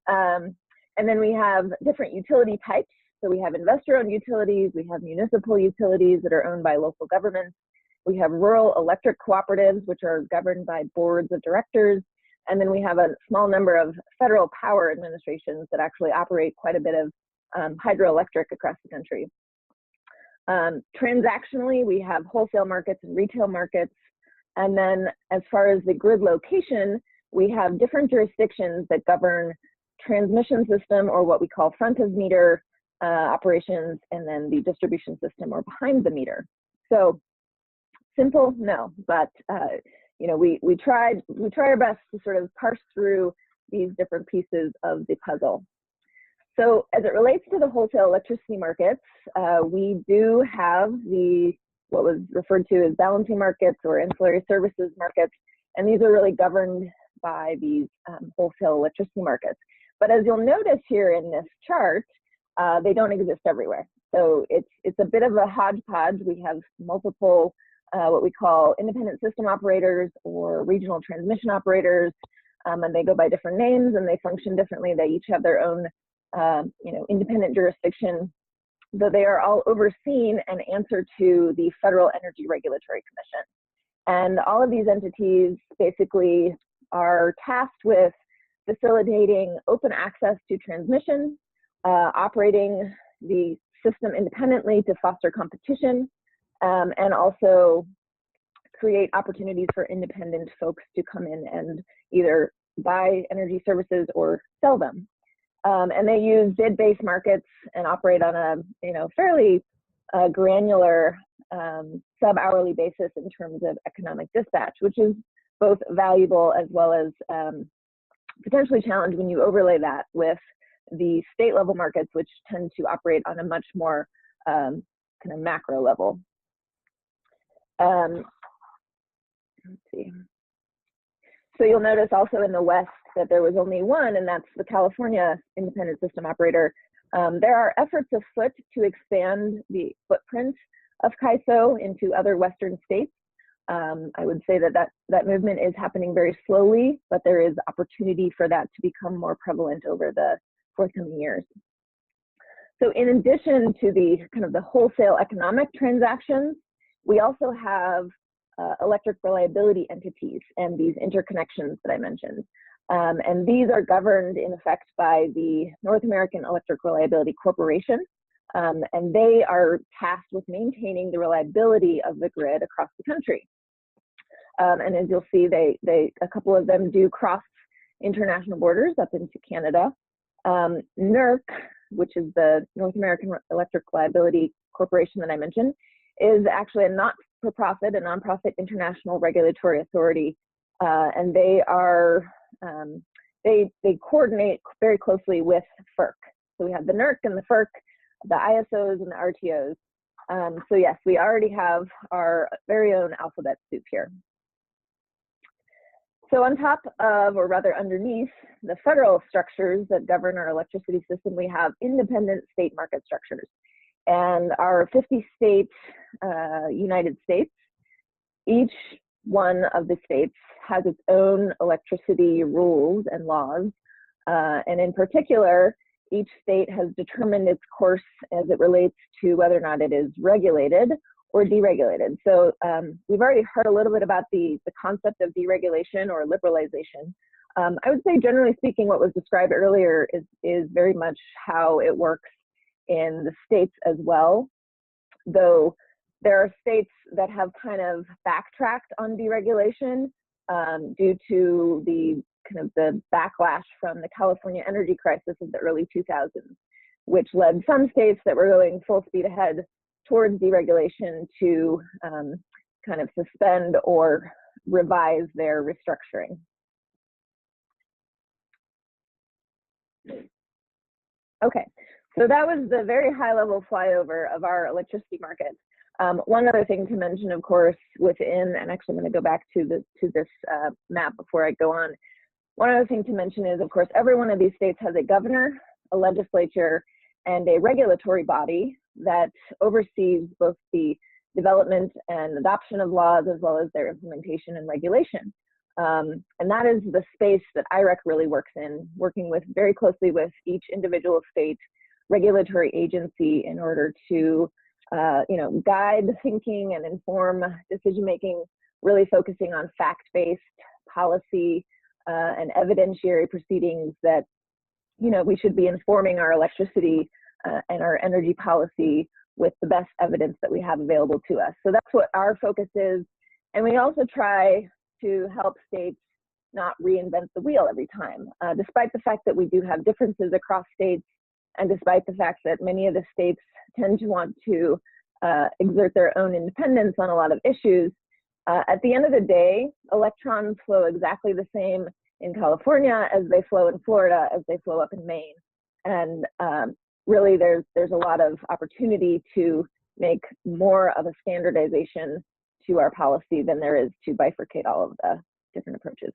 And then we have different utility types. So we have investor-owned utilities, we have municipal utilities that are owned by local governments, we have rural electric cooperatives, which are governed by boards of directors, and then we have a small number of federal power administrations that actually operate quite a bit of hydroelectric across the country. Transactionally, we have wholesale markets and retail markets, and then as far as the grid location, we have different jurisdictions that govern transmission system, or what we call front of meter operations, and then the distribution system, or behind the meter. So simple, no, but we try our best to sort of parse through these different pieces of the puzzle. So as it relates to the wholesale electricity markets, we do have what was referred to as balancing markets or ancillary services markets, and these are really governed by these wholesale electricity markets. But as you'll notice here in this chart, they don't exist everywhere. So it's a bit of a hodgepodge. We have multiple what we call independent system operators or regional transmission operators. and they go by different names and they function differently. They each have their own, independent jurisdiction, though they are all overseen and answer to the Federal Energy Regulatory Commission. And all of these entities basically are tasked with facilitating open access to transmission, operating the system independently to foster competition, and also create opportunities for independent folks to come in and either buy energy services or sell them. And they use bid-based markets and operate on a fairly granular sub-hourly basis in terms of economic dispatch, which is both valuable as well as potentially challenged when you overlay that with the state level markets, which tend to operate on a much more kind of macro level. Let's see. So you'll notice also in the West that there was only one, and that's the California Independent System Operator. There are efforts afoot to expand the footprint of CAISO into other Western states. I would say that movement is happening very slowly, but there is opportunity for that to become more prevalent over the forthcoming years. So in addition to the kind of the wholesale economic transactions, we also have electric reliability entities and these interconnections that I mentioned. And these are governed in effect by the North American Electric Reliability Corporation. And they are tasked with maintaining the reliability of the grid across the country. And as you'll see, a couple of them do cross international borders up into Canada. NERC, which is the North American Electric Reliability Corporation that I mentioned, is actually a not-for-profit, a nonprofit international regulatory authority, and they are they coordinate very closely with FERC. So we have the NERC and the FERC, the ISOs and the RTOs. So yes, we already have our very own alphabet soup here. So on top of, or rather underneath, the federal structures that govern our electricity system, we have independent state market structures. And our 50-state United States, each one of the states has its own electricity rules and laws. And in particular, each state has determined its course as it relates to whether or not it is regulated or deregulated. So we've already heard a little bit about the concept of deregulation or liberalization. I would say, generally speaking, what was described earlier is very much how it works in the states as well, though there are states that have kind of backtracked on deregulation due to the kind of the backlash from the California energy crisis of the early 2000s, which led some states that were going full speed ahead towards deregulation to kind of suspend or revise their restructuring. Okay, so that was the very high level flyover of our electricity market. One other thing to mention, of course, within, and actually I'm going to go back to this map before I go on. One other thing to mention is, of course, every one of these states has a governor, a legislature, and a regulatory body that oversees both the development and adoption of laws as well as their implementation and regulation. And that is the space that IREC really works in, working very closely with each individual state regulatory agency in order to guide thinking and inform decision-making, really focusing on fact-based policy and evidentiary proceedings that, we should be informing our electricity and our energy policy with the best evidence that we have available to us. So that's what our focus is. And we also try to help states not reinvent the wheel every time, despite the fact that we do have differences across states, and despite the fact that many of the states tend to want to exert their own independence on a lot of issues. At the end of the day, electrons flow exactly the same in California as they flow in Florida, as they flow up in Maine. And really there's a lot of opportunity to make more of a standardization to our policy than there is to bifurcate all of the different approaches.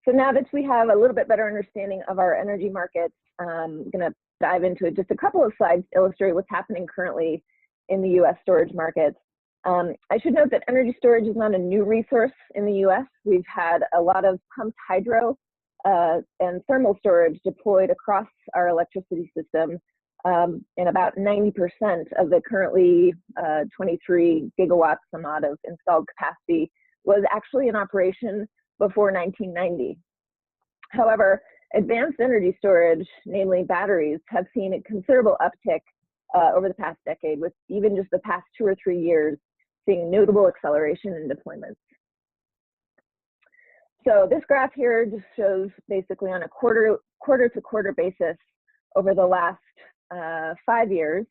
So now that we have a little bit better understanding of our energy markets, I'm going to dive into just a couple of slides to illustrate what's happening currently in the US storage markets. I should note that energy storage is not a new resource in the US. We've had a lot of pumped hydro and thermal storage deployed across our electricity system, and about 90% of the currently 23 gigawatts some odd of installed capacity was actually in operation before 1990. However, advanced energy storage, namely batteries, have seen a considerable uptick over the past decade, with even just the past 2 or 3 years seeing notable acceleration in deployments. So this graph here just shows basically on a quarter to quarter basis over the last 5 years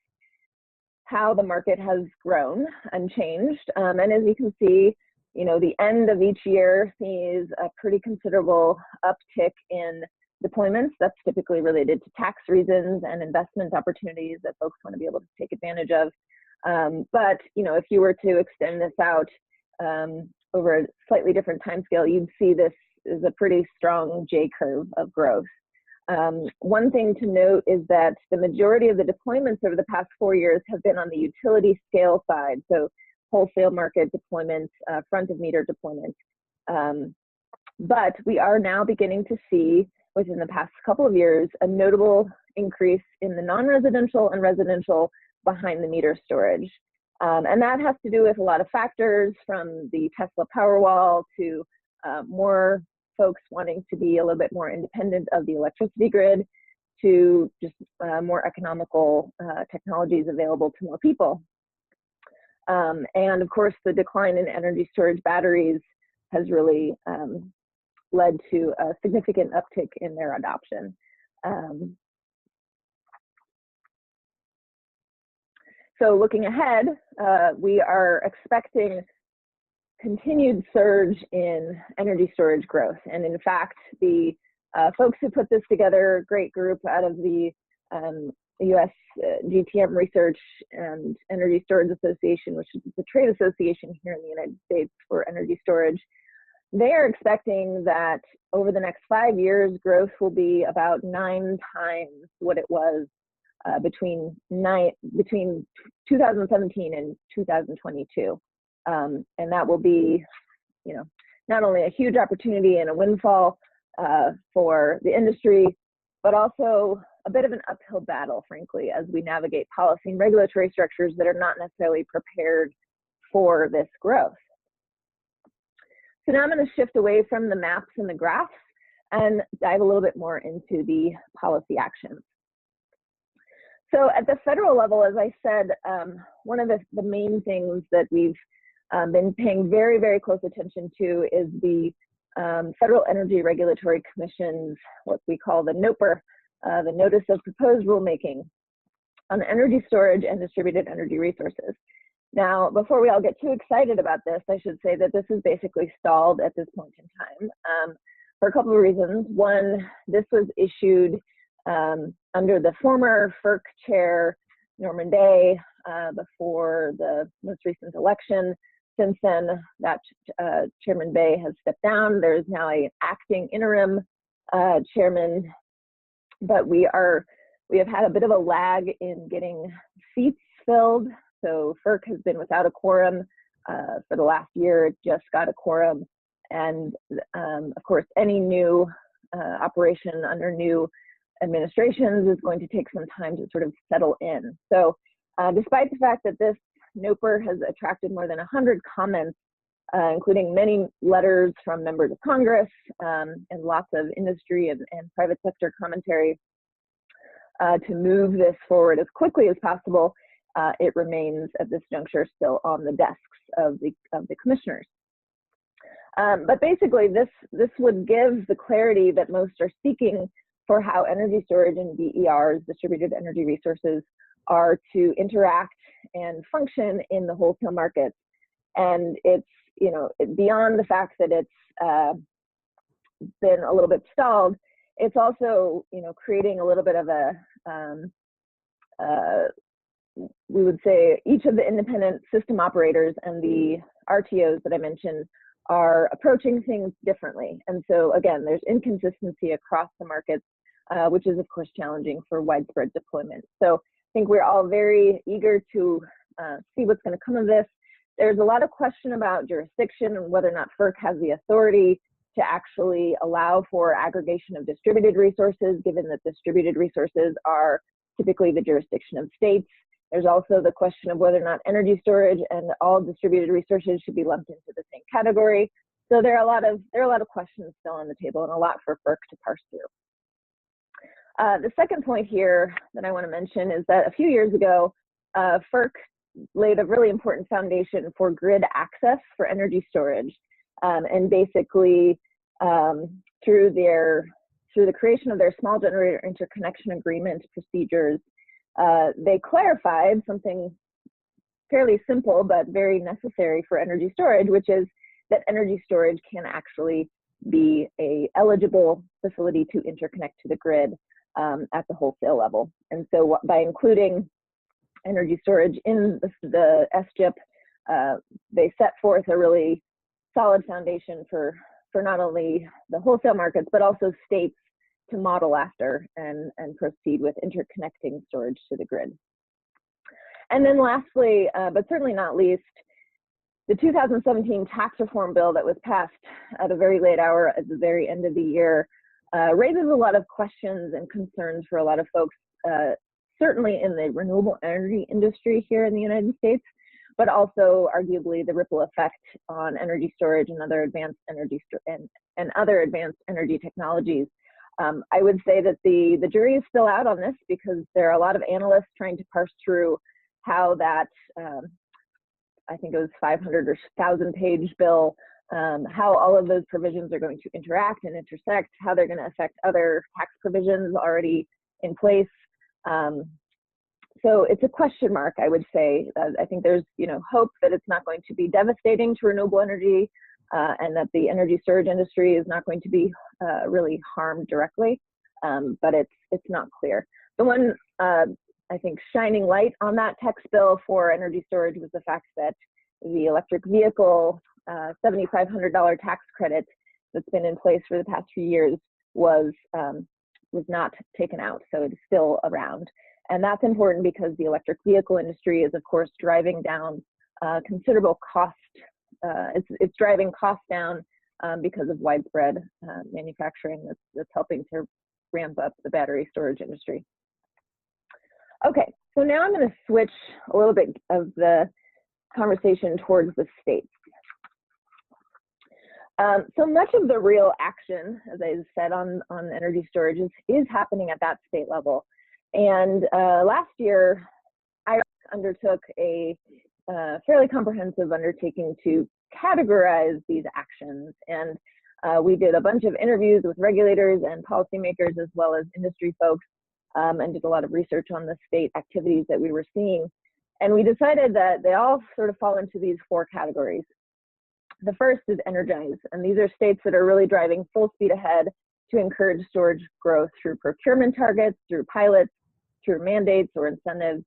how the market has grown unchanged. And as you can see, the end of each year sees a pretty considerable uptick in deployments. That's typically related to tax reasons and investment opportunities that folks want to be able to take advantage of. But if you were to extend this out over a slightly different timescale, you'd see this is a pretty strong J curve of growth. One thing to note is that the majority of the deployments over the past 4 years have been on the utility scale side, so wholesale market deployments, front of meter deployments. But we are now beginning to see within the past couple of years a notable increase in the non-residential and residential behind the meter storage. And that has to do with a lot of factors, from the Tesla Powerwall to more folks wanting to be a little bit more independent of the electricity grid, to just more economical technologies available to more people. And of course, the decline in energy storage batteries has really led to a significant uptick in their adoption. So looking ahead, we are expecting continued surge in energy storage growth. And in fact, the folks who put this together, a great group out of the US GTM Research and Energy Storage Association, which is the trade association here in the United States for energy storage, they are expecting that over the next 5 years, growth will be about 9 times what it was between 2017 and 2022. And that will be, not only a huge opportunity and a windfall for the industry, but also a bit of an uphill battle, frankly, as we navigate policy and regulatory structures that are not necessarily prepared for this growth. So now I'm going to shift away from the maps and the graphs and dive a little bit more into the policy actions. So at the federal level, as I said, one of the main things that we've been paying very, very close attention to is the Federal Energy Regulatory Commission's, what we call the NOPR, the Notice of Proposed Rulemaking on Energy Storage and Distributed Energy Resources. Now, before we all get too excited about this, I should say that this is basically stalled at this point in time for a couple of reasons. One, this was issued under the former FERC chair, Norman Day, before the most recent election. Since then, that Chairman Bay has stepped down. There is now an acting interim chairman, but we have had a bit of a lag in getting seats filled. So FERC has been without a quorum for the last year. It just got a quorum, and of course, any new operation under new administrations is going to take some time to sort of settle in. So despite the fact that this NOPR has attracted more than 100 comments, including many letters from members of Congress and lots of industry and private sector commentary to move this forward as quickly as possible, it remains at this juncture still on the desks of the commissioners. But basically, this would give the clarity that most are seeking for how energy storage and DERs, distributed energy resources, are to interact and function in the wholesale markets. And it's, beyond the fact that it's been a little bit stalled, it's also, creating a little bit of a, we would say each of the independent system operators and the RTOs that I mentioned are approaching things differently. And so again, there's inconsistency across the markets, which is of course challenging for widespread deployment. So I think we're all very eager to see what's going to come of this. There's a lot of question about jurisdiction and whether or not FERC has the authority to actually allow for aggregation of distributed resources, given that distributed resources are typically the jurisdiction of states. There's also the question of whether or not energy storage and all distributed resources should be lumped into the same category. So there are a lot of questions still on the table and a lot for FERC to parse through. The second point here that I want to mention is that a few years ago, FERC laid a really important foundation for grid access for energy storage, and basically through the creation of their small generator interconnection agreement procedures, they clarified something fairly simple but very necessary for energy storage, which is that energy storage can actually be a eligible facility to interconnect to the grid at the wholesale level. And so by including energy storage in the SGIP, they set forth a really solid foundation for not only the wholesale markets, but also states to model after and proceed with interconnecting storage to the grid. And then lastly, but certainly not least, the 2017 tax reform bill that was passed at a very late hour at the very end of the year raises a lot of questions and concerns for a lot of folks, certainly in the renewable energy industry here in the United States, but also arguably the ripple effect on energy storage and other advanced energy and other advanced energy technologies. I would say that the jury is still out on this because there are a lot of analysts trying to parse through how that, I think it was 500 or 1,000-page bill, how all of those provisions are going to interact and intersect, how they're going to affect other tax provisions already in place. So it's a question mark, I would say. I think there's hope that it's not going to be devastating to renewable energy and that the energy storage industry is not going to be really harmed directly, but it's not clear. The one I think shining light on that text bill for energy storage was the fact that the electric vehicle $7,500 tax credit that's been in place for the past few years was not taken out, so it's still around. And that's important because the electric vehicle industry is, of course, driving down considerable cost. It's driving costs down because of widespread manufacturing that's helping to ramp up the battery storage industry. Okay, so now I'm going to switch a little bit of the conversation towards the states. So much of the real action, as I said, on energy storage is happening at that state level. And last year, I undertook a fairly comprehensive undertaking to categorize these actions. And we did a bunch of interviews with regulators and policymakers, as well as industry folks, and did a lot of research on the state activities that we were seeing. And we decided that they all sort of fall into these four categories. The first is energize, and these are states that are really driving full speed ahead to encourage storage growth through procurement targets, through pilots, through mandates or incentives.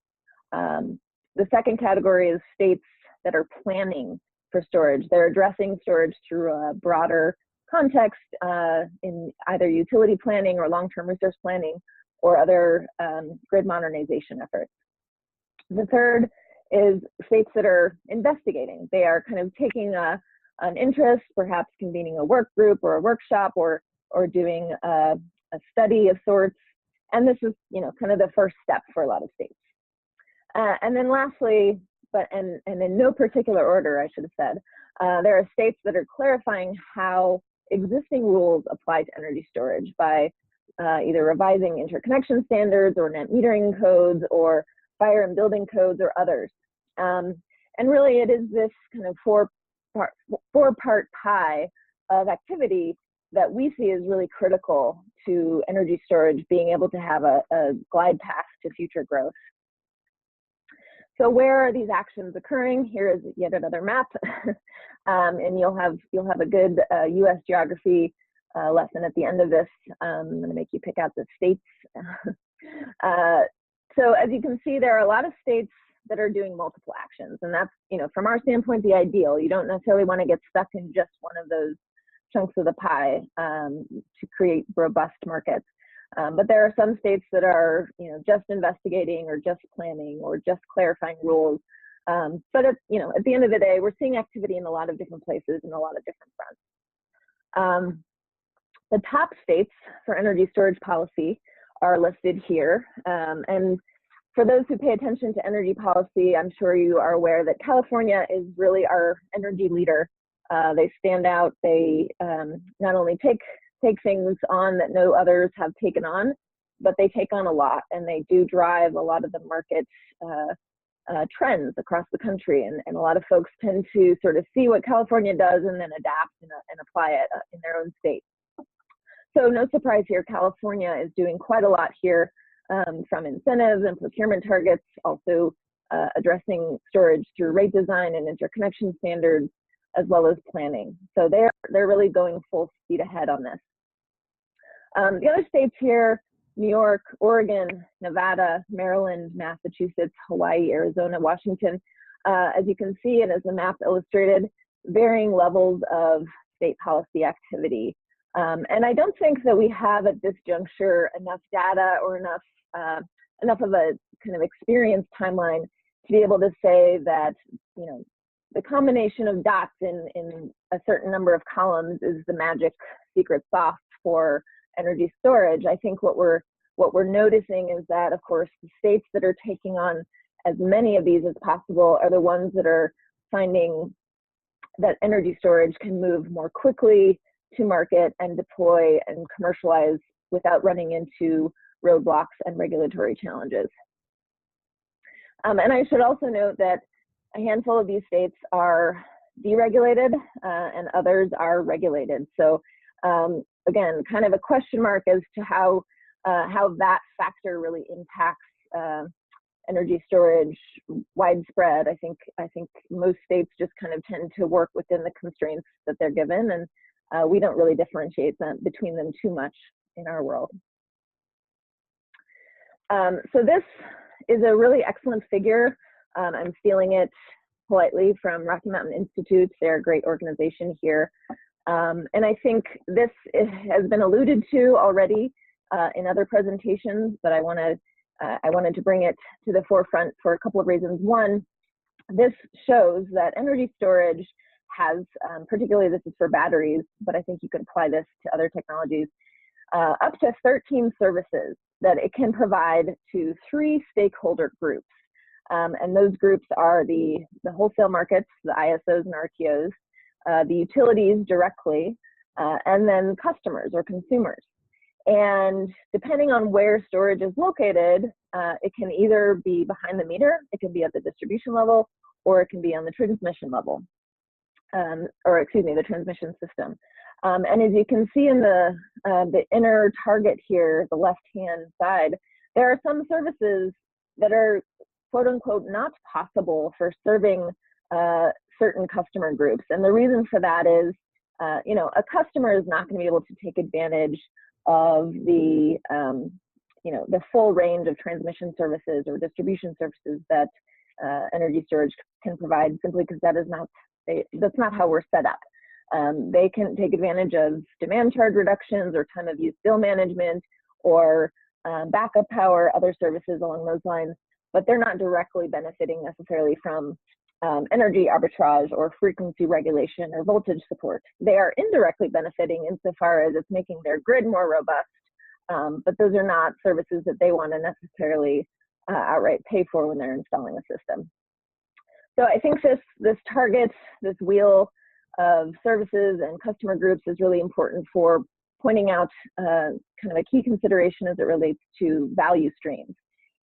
The second category is states that are planning for storage. They're addressing storage through a broader context in either utility planning or long-term resource planning or other grid modernization efforts. The third is states that are investigating. They are kind of taking an interest, perhaps convening a work group or a workshop or doing a study of sorts. And this is, kind of the first step for a lot of states. And then lastly, and in no particular order, I should have said, there are states that are clarifying how existing rules apply to energy storage by either revising interconnection standards or net metering codes or fire and building codes or others. And really it is this kind of four-part pie of activity that we see is really critical to energy storage being able to have a glide path to future growth. So where are these actions occurring? Here is yet another map, and you'll have a good U.S. geography lesson at the end of this. I'm going to make you pick out the states. So as you can see, there are a lot of states that are doing multiple actions, and that's, from our standpoint, the ideal. You don't necessarily want to get stuck in just one of those chunks of the pie to create robust markets. But there are some states that are, just investigating or just planning or just clarifying rules. But at the end of the day, we're seeing activity in a lot of different places and a lot of different fronts. The top states for energy storage policy are listed here. And for those who pay attention to energy policy, I'm sure you are aware that California is really our energy leader. They stand out. They not only take things on that no others have taken on, but they take on a lot, and they do drive a lot of the market trends across the country. And a lot of folks tend to sort of see what California does and then adapt and apply it in their own state. So no surprise here, California is doing quite a lot here, from incentives and procurement targets, also addressing storage through rate design and interconnection standards, as well as planning. So they're really going full speed ahead on this. The other states here, New York, Oregon, Nevada, Maryland, Massachusetts, Hawaii, Arizona, Washington, as you can see, and as the map illustrated, varying levels of state policy activity. And I don't think that we have at this juncture enough data or enough of a kind of experience timeline to be able to say that, the combination of dots in a certain number of columns is the magic secret sauce for energy storage. I think what we're noticing is that, of course, the states that are taking on as many of these as possible are the ones that are finding that energy storage can move more quickly to market and deploy and commercialize without running into roadblocks and regulatory challenges. And I should also note that a handful of these states are deregulated and others are regulated. So again, kind of a question mark as to how that factor really impacts energy storage widespread. I think most states just kind of tend to work within the constraints that they're given, and we don't really differentiate between them too much in our world. So this is a really excellent figure. I'm stealing it politely from Rocky Mountain Institute. They're a great organization here. And I think this has been alluded to already in other presentations, but I wanted to bring it to the forefront for a couple of reasons. One, this shows that energy storage has, particularly this is for batteries, but I think you could apply this to other technologies, up to 13 services that it can provide to 3 stakeholder groups. And those groups are the wholesale markets, the ISOs and RTOs, the utilities directly, and then customers or consumers. And depending on where storage is located, it can either be behind the meter, it can be at the distribution level, or it can be on the transmission level, the transmission system. And as you can see in the inner target here, the left-hand side, there are some services that are quote unquote not possible for serving certain customer groups. And the reason for that is, a customer is not going to be able to take advantage of the full range of transmission services or distribution services that energy storage can provide, simply because that's not how we're set up. They can take advantage of demand charge reductions or time of use bill management or backup power, other services along those lines, but they're not directly benefiting necessarily from energy arbitrage or frequency regulation or voltage support. They are indirectly benefiting insofar as it's making their grid more robust, but those are not services that they want to necessarily outright pay for when they're installing a system. So I think this target, this wheel of services and customer groups is really important for pointing out kind of a key consideration as it relates to value streams.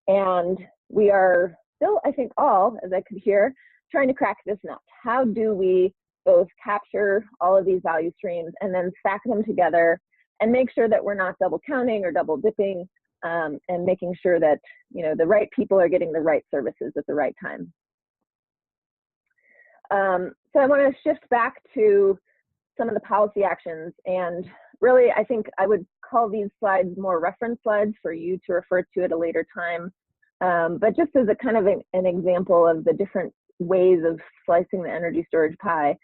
And we are still, I think all, as I could hear, trying to crack this nut. How do we both capture all of these value streams and then stack them together and make sure that we're not double counting or double dipping, and making sure that the right people are getting the right services at the right time. So I want to shift back to some of the policy actions, and really I think I would call these slides more reference slides for you to refer to at a later time. But just as a kind of an example of the different ways of slicing the energy storage pie,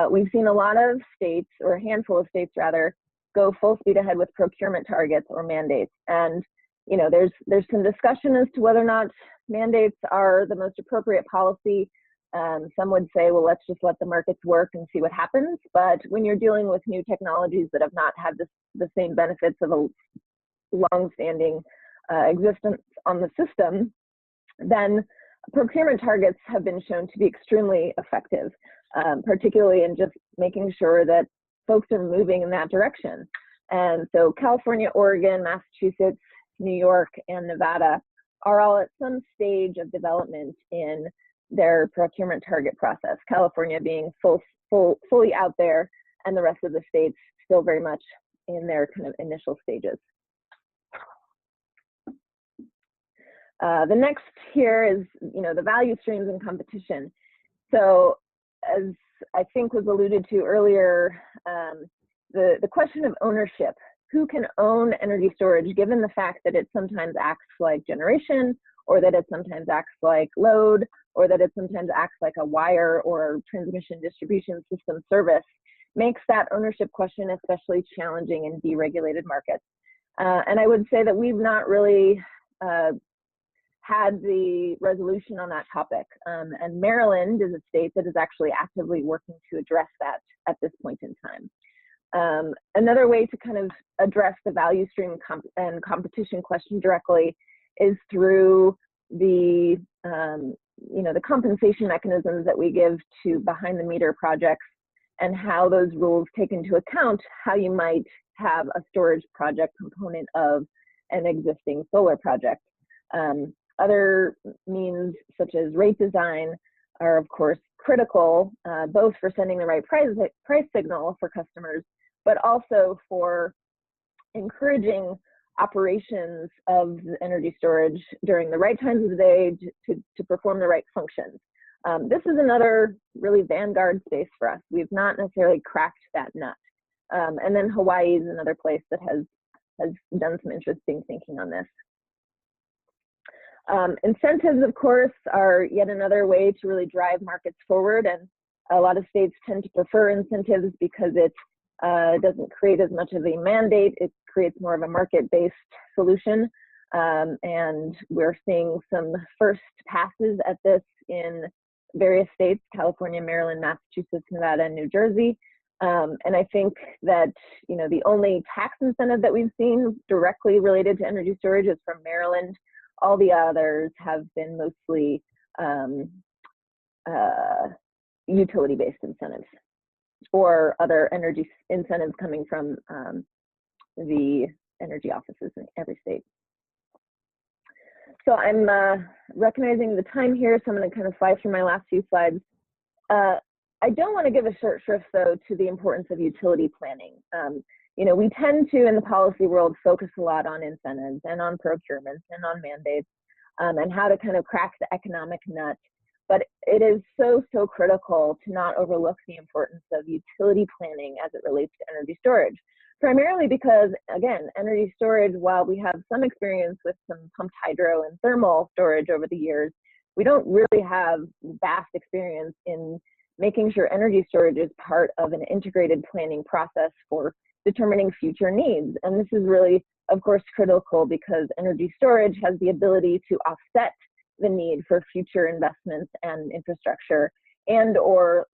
we've seen a lot of states, or a handful of states rather, go full speed ahead with procurement targets or mandates. And there's some discussion as to whether or not mandates are the most appropriate policy. Some would say, well, let's just let the markets work and see what happens. But when you're dealing with new technologies that have not had the same benefits of a long-standing existence on the system, then procurement targets have been shown to be extremely effective, particularly in just making sure that folks are moving in that direction. And so California, Oregon, Massachusetts, New York, and Nevada are all at some stage of development in their procurement target process, California being fully out there, and the rest of the states still very much in their kind of initial stages. The next here is, the value streams and competition. So as I think was alluded to earlier, the question of ownership, who can own energy storage given the fact that it sometimes acts like generation, or that it sometimes acts like load, or that it sometimes acts like a wire or transmission distribution system service, makes that ownership question especially challenging in deregulated markets. And I would say that we've not really had the resolution on that topic. And Maryland is a state that is actually actively working to address that at this point in time. Another way to kind of address the value stream and competition question directly is through the the compensation mechanisms that we give to behind the meter projects, and how those rules take into account how you might have a storage project component of an existing solar project. Other means such as rate design are of course critical, both for sending the right price signal for customers, but also for encouraging operations of the energy storage during the right times of the day to perform the right functions. This is another really vanguard space for us. We've not necessarily cracked that nut. And then Hawaii is another place that has done some interesting thinking on this. Incentives, of course, are yet another way to really drive markets forward, and a lot of states tend to prefer incentives because it doesn't create as much of a mandate. It creates more of a market-based solution, and we're seeing some first passes at this in various states: California, Maryland, Massachusetts, Nevada, and New Jersey. And I think that the only tax incentive that we've seen directly related to energy storage is from Maryland. All the others have been mostly utility-based incentives, or other energy incentives coming from the energy offices in every state. So I'm recognizing the time here, so I'm going to kind of fly through my last few slides. I don't want to give a short shrift, though, to the importance of utility planning. We tend to, in the policy world, focus a lot on incentives and on procurements and on mandates, and how to kind of crack the economic nut. But it is so critical to not overlook the importance of utility planning as it relates to energy storage. Primarily because, again, energy storage, while we have some experience with some pumped hydro and thermal storage over the years, we don't really have vast experience in making sure energy storage is part of an integrated planning process for determining future needs. And this is really, of course, critical because energy storage has the ability to offset the need for future investments and infrastructure, and or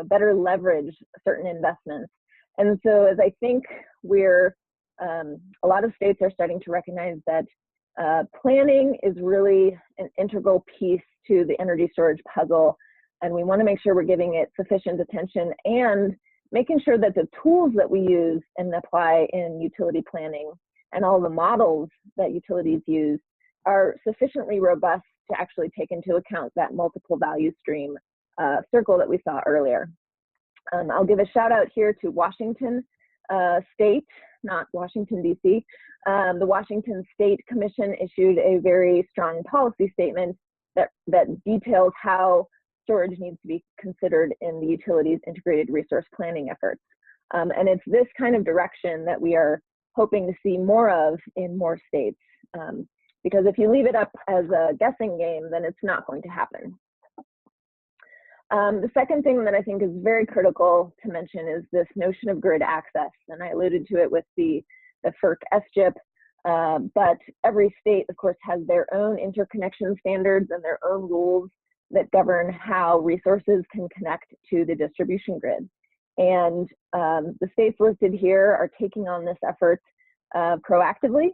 better leverage certain investments. And so as I think a lot of states are starting to recognize that planning is really an integral piece to the energy storage puzzle, and we want to make sure we're giving it sufficient attention and making sure that the tools that we use and apply in utility planning and all the models that utilities use are sufficiently robust to actually take into account that multiple value stream circle that we saw earlier. I'll give a shout out here to Washington State, not Washington, D.C. The Washington State Commission issued a very strong policy statement that details how storage needs to be considered in the utilities' integrated resource planning efforts. And it's this kind of direction that we are hoping to see more of in more states. Because if you leave it up as a guessing game, then it's not going to happen. The second thing that I think is very critical to mention is this notion of grid access. And I alluded to it with the FERC SGIP. But every state, of course, has their own interconnection standards and their own rules that govern how resources can connect to the distribution grid. And the states listed here are taking on this effort proactively,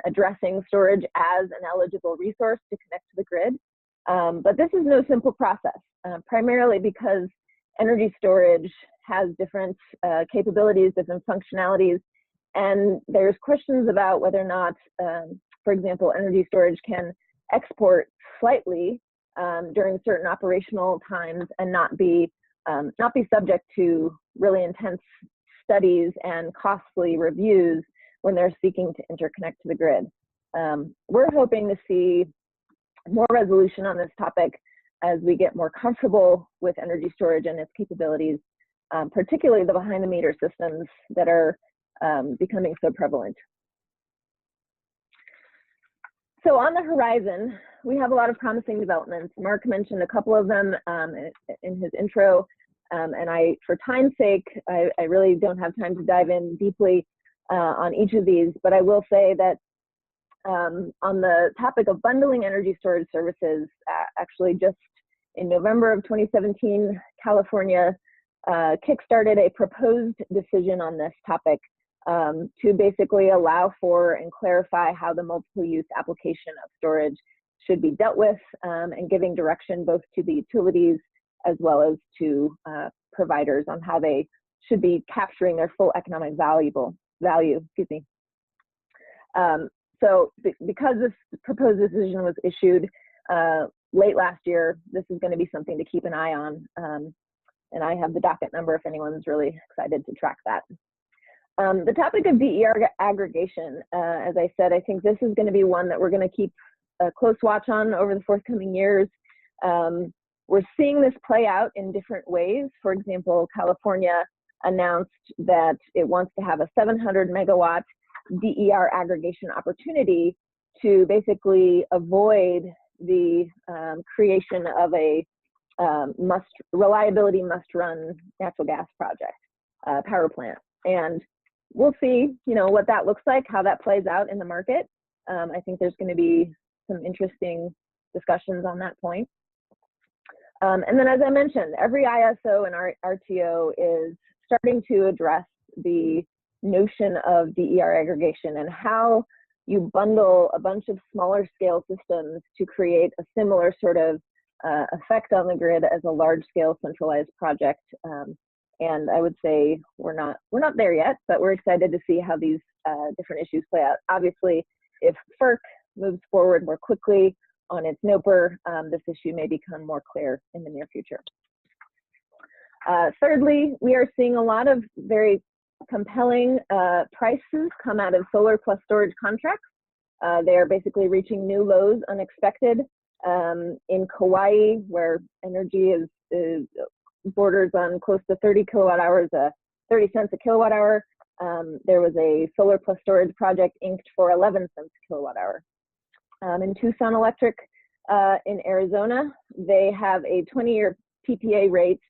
addressing storage as an eligible resource to connect to the grid. But this is no simple process, primarily because energy storage has different capabilities, different functionalities, and there's questions about whether or not, for example, energy storage can export slightly during certain operational times and not be subject to really intense studies and costly reviews when they're seeking to interconnect to the grid. We're hoping to see more resolution on this topic as we get more comfortable with energy storage and its capabilities, particularly the behind the meter systems that are becoming so prevalent. So on the horizon, we have a lot of promising developments. Mark mentioned a couple of them in his intro, and for time's sake, I really don't have time to dive in deeply on each of these, but I will say that on the topic of bundling energy storage services, actually just in November of 2017, California kickstarted a proposed decision on this topic to basically allow for and clarify how the multiple use application of storage should be dealt with, and giving direction both to the utilities as well as to providers on how they should be capturing their full economic value. So because this proposed decision was issued late last year, this is going to be something to keep an eye on. And I have the docket number if anyone's really excited to track that. The topic of DER aggregation, as I said, I think this is going to be one that we're going to keep a close watch on over the forthcoming years. We're seeing this play out in different ways. For example, California announced that it wants to have a 700 megawatt DER aggregation opportunity to basically avoid the creation of a reliability must-run natural gas project, power plant. And we'll see, what that looks like, how that plays out in the market. I think there's going to be some interesting discussions on that point. And then, as I mentioned, every ISO and RTO is starting to address the notion of DER aggregation and how you bundle a bunch of smaller scale systems to create a similar sort of effect on the grid as a large scale centralized project. And I would say we're not there yet, but we're excited to see how these different issues play out. Obviously, if FERC moves forward more quickly on its NOPR, this issue may become more clear in the near future. Thirdly, we are seeing a lot of very compelling prices come out of solar plus storage contracts. They are basically reaching new lows unexpected. In Kauai, where energy is borders on close to 30 kilowatt hours, 30 cents a kilowatt hour, there was a solar plus storage project inked for 11 cents a kilowatt hour. In Tucson Electric in Arizona, they have a 20-year PPA rate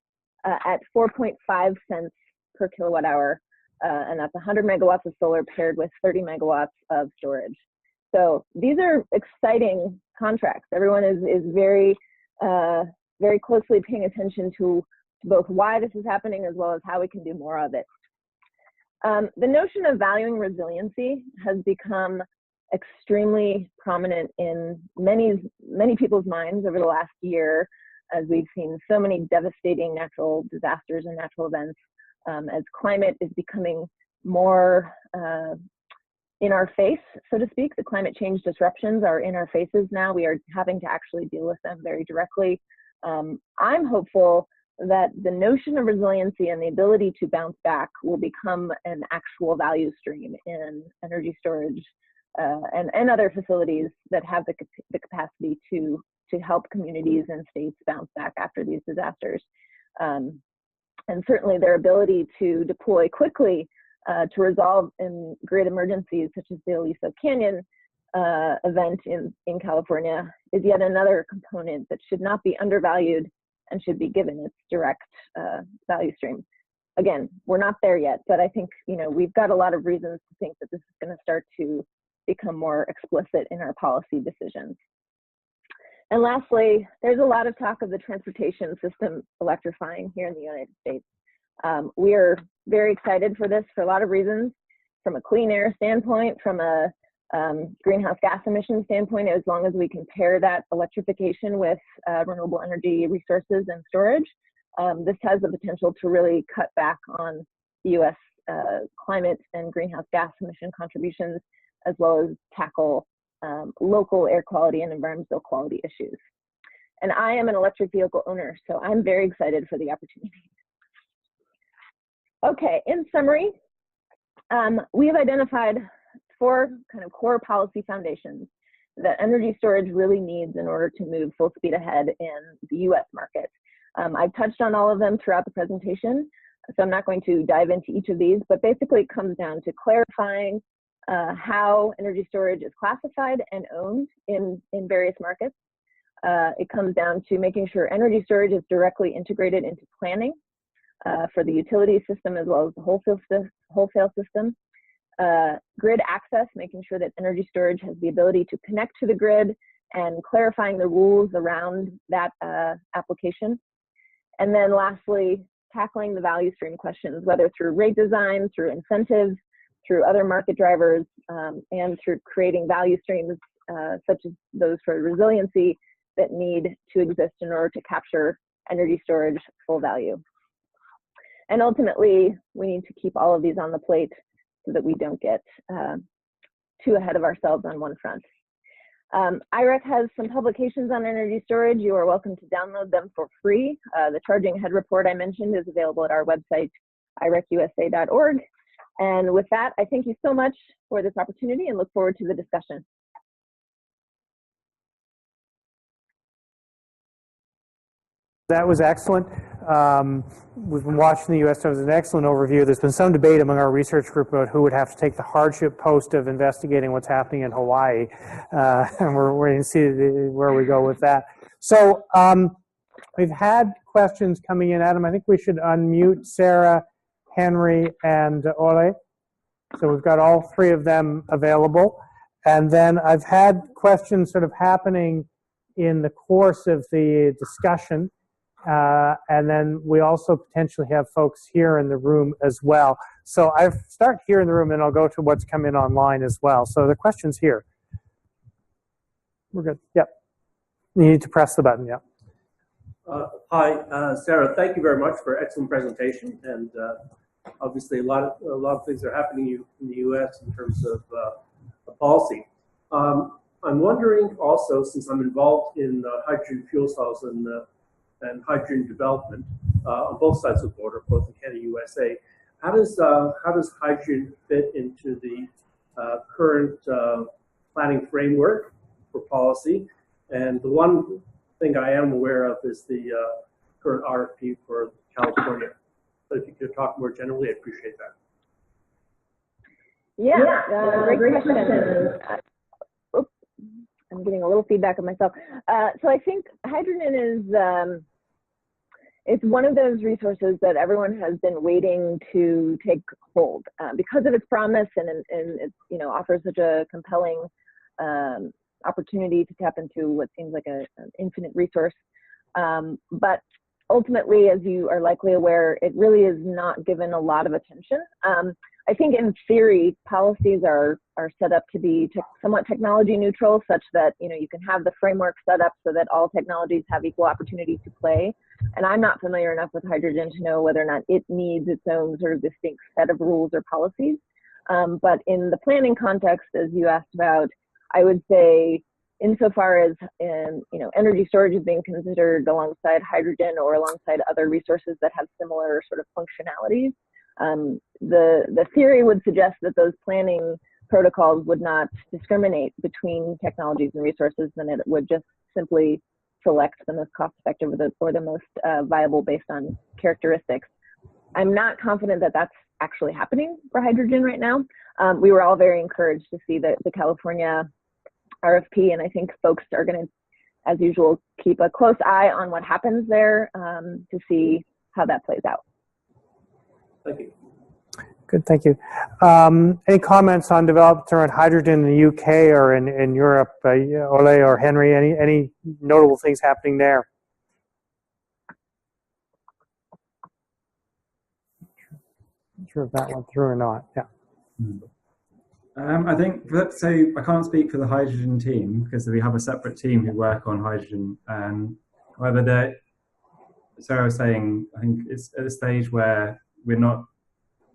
at 4.5 cents per kilowatt hour, and that's 100 megawatts of solar paired with 30 megawatts of storage. So these are exciting contracts. Everyone is very, very closely paying attention to both why this is happening as well as how we can do more of it. The notion of valuing resiliency has become extremely prominent in many people's minds over the last year, as we've seen so many devastating natural disasters and natural events, as climate is becoming more in our face, so to speak. The climate change disruptions are in our faces now. We are having to actually deal with them very directly. I'm hopeful that the notion of resiliency and the ability to bounce back will become an actual value stream in energy storage and other facilities that have the capacity to help communities and states bounce back after these disasters. And certainly their ability to deploy quickly to resolve in grid emergencies such as the Aliso Canyon event in California is yet another component that should not be undervalued and should be given its direct value stream. Again, we're not there yet, but I think we've got a lot of reasons to think that this is going to start to become more explicit in our policy decisions. And lastly, there's a lot of talk of the transportation system electrifying here in the United States. We are very excited for this for a lot of reasons, from a clean air standpoint, from a greenhouse gas emission standpoint, as long as we can pair that electrification with renewable energy resources and storage. This has the potential to really cut back on the U.S. Climate and greenhouse gas emission contributions, as well as tackle local air quality and environmental quality issues. And I am an electric vehicle owner, so I'm very excited for the opportunity. Okay, in summary, we have identified 4 kind of core policy foundations that energy storage really needs in order to move full speed ahead in the US market. I've touched on all of them throughout the presentation, so I'm not going to dive into each of these, but basically it comes down to clarifying how energy storage is classified and owned in various markets. It comes down to making sure energy storage is directly integrated into planning for the utility system as well as the wholesale system. Grid access, making sure that energy storage has the ability to connect to the grid and clarifying the rules around that application. And then lastly, tackling the value stream questions, whether through rate design, through incentives, through other market drivers, and through creating value streams such as those for resiliency that need to exist in order to capture energy storage full value. And ultimately, we need to keep all of these on the plate so that we don't get too ahead of ourselves on one front. IREC has some publications on energy storage. You are welcome to download them for free. The Charging Ahead report I mentioned is available at our website, irecusa.org. And with that, I thank you so much for this opportunity and look forward to the discussion. That was excellent. We've been watching the U.S. It was an excellent overview. There's been some debate among our research group about who would have to take the hardship post of investigating what's happening in Hawaii. And we're waiting to see where we go with that. So we've had questions coming in. Adam, I think we should unmute Sarah, Henry, and Ole. So we've got all 3 of them available. And then I've had questions sort of happening in the course of the discussion. And then we also potentially have folks here in the room as well. So I start here in the room and I'll go to what's come in online as well. So the question's here. We're good. Yep. You need to press the button. Yep. Hi, Sarah. Thank you very much for excellent presentation. And obviously, a lot of things are happening in the U.S. in terms of policy. I'm wondering also, since I'm involved in hydrogen fuel cells and hydrogen development on both sides of the border, both in Canada and USA, how does hydrogen fit into the current planning framework for policy? And the one thing I am aware of is the current RFP for California. So if you could talk more generally, I'd appreciate that. Yeah, great question. Oops, I'm getting a little feedback of myself. So I think hydrogen is it's one of those resources that everyone has been waiting to take hold because of its promise and it offers such a compelling opportunity to tap into what seems like an infinite resource. But ultimately, as you are likely aware, it really is not given a lot of attention. I think in theory, policies are set up to be somewhat technology neutral, such that you can have the framework set up so that all technologies have equal opportunity to play. And I'm not familiar enough with hydrogen to know whether or not it needs its own sort of distinct set of rules or policies. But in the planning context, as you asked about, I would say insofar as energy storage is being considered alongside hydrogen or alongside other resources that have similar sort of functionalities, the theory would suggest that those planning protocols would not discriminate between technologies and resources, and it would just simply select the most cost-effective or the most viable based on characteristics. I'm not confident that that's actually happening for hydrogen right now. We were all very encouraged to see the California RFP, and I think folks are going to, as usual, keep a close eye on what happens there to see how that plays out. Thank you. Good, thank you. Any comments on developments around hydrogen in the UK or in Europe? Ole or Henry, any notable things happening there? Not sure if that went through or not. Yeah. I think, let's say, I can't speak for the hydrogen team because we have a separate team who work on hydrogen. However, Sarah was saying, I think it's at a stage where we're not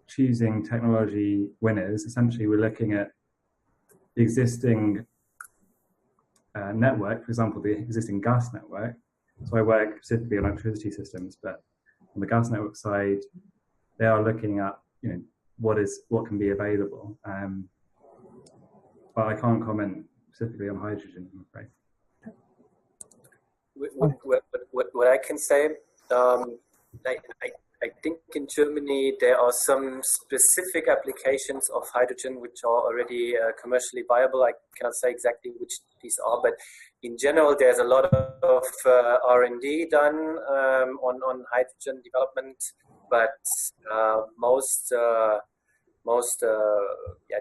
choosing technology winners. Essentially, we're looking at the existing network, for example, the existing gas network. So I work specifically on electricity systems, but on the gas network side, they are looking at what can be available. But I can't comment specifically on hydrogen, I'm afraid. What I can say, I think in Germany there are some specific applications of hydrogen which are already commercially viable. I cannot say exactly which these are, but in general there's a lot of R&D done on hydrogen development, but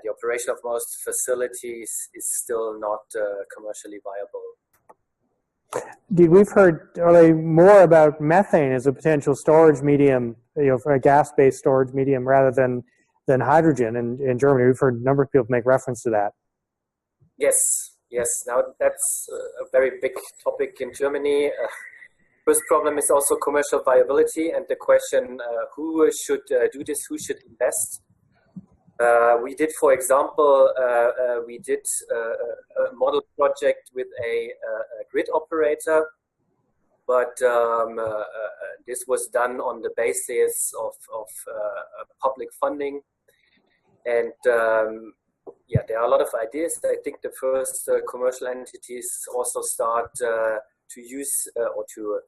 the operation of most facilities is still not commercially viable. We've heard more about methane as a potential storage medium, for a gas-based storage medium rather than hydrogen in Germany. We've heard a number of people make reference to that. Yes. Now that's a very big topic in Germany. First problem is also commercial viability and the question who should do this, who should invest. We did, for example, a model project with a grid operator, but this was done on the basis of public funding. And there are a lot of ideas. I think the first commercial entities also start to use or to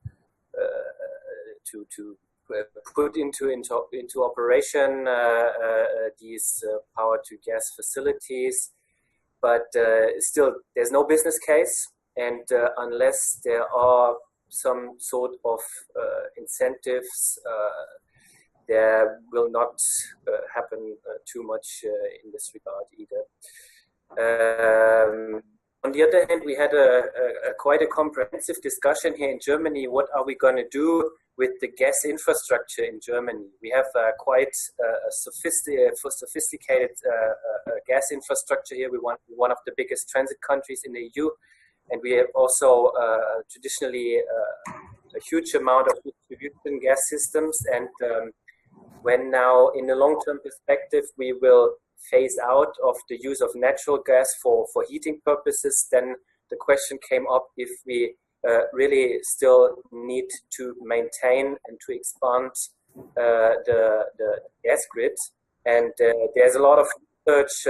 put into operation these power-to-gas facilities, but still there's no business case, and unless there are some sort of incentives, there will not happen too much in this regard either. On the other hand, we had quite a comprehensive discussion here in Germany. What are we going to do with the gas infrastructure in Germany? We have quite a sophisticated gas infrastructure here. We're one of the biggest transit countries in the EU, and we have also traditionally a huge amount of distribution gas systems. And when now, in the long-term perspective, we will phase out of the use of natural gas for heating purposes, then the question came up if we really still need to maintain and to expand the gas grid. And there's a lot of research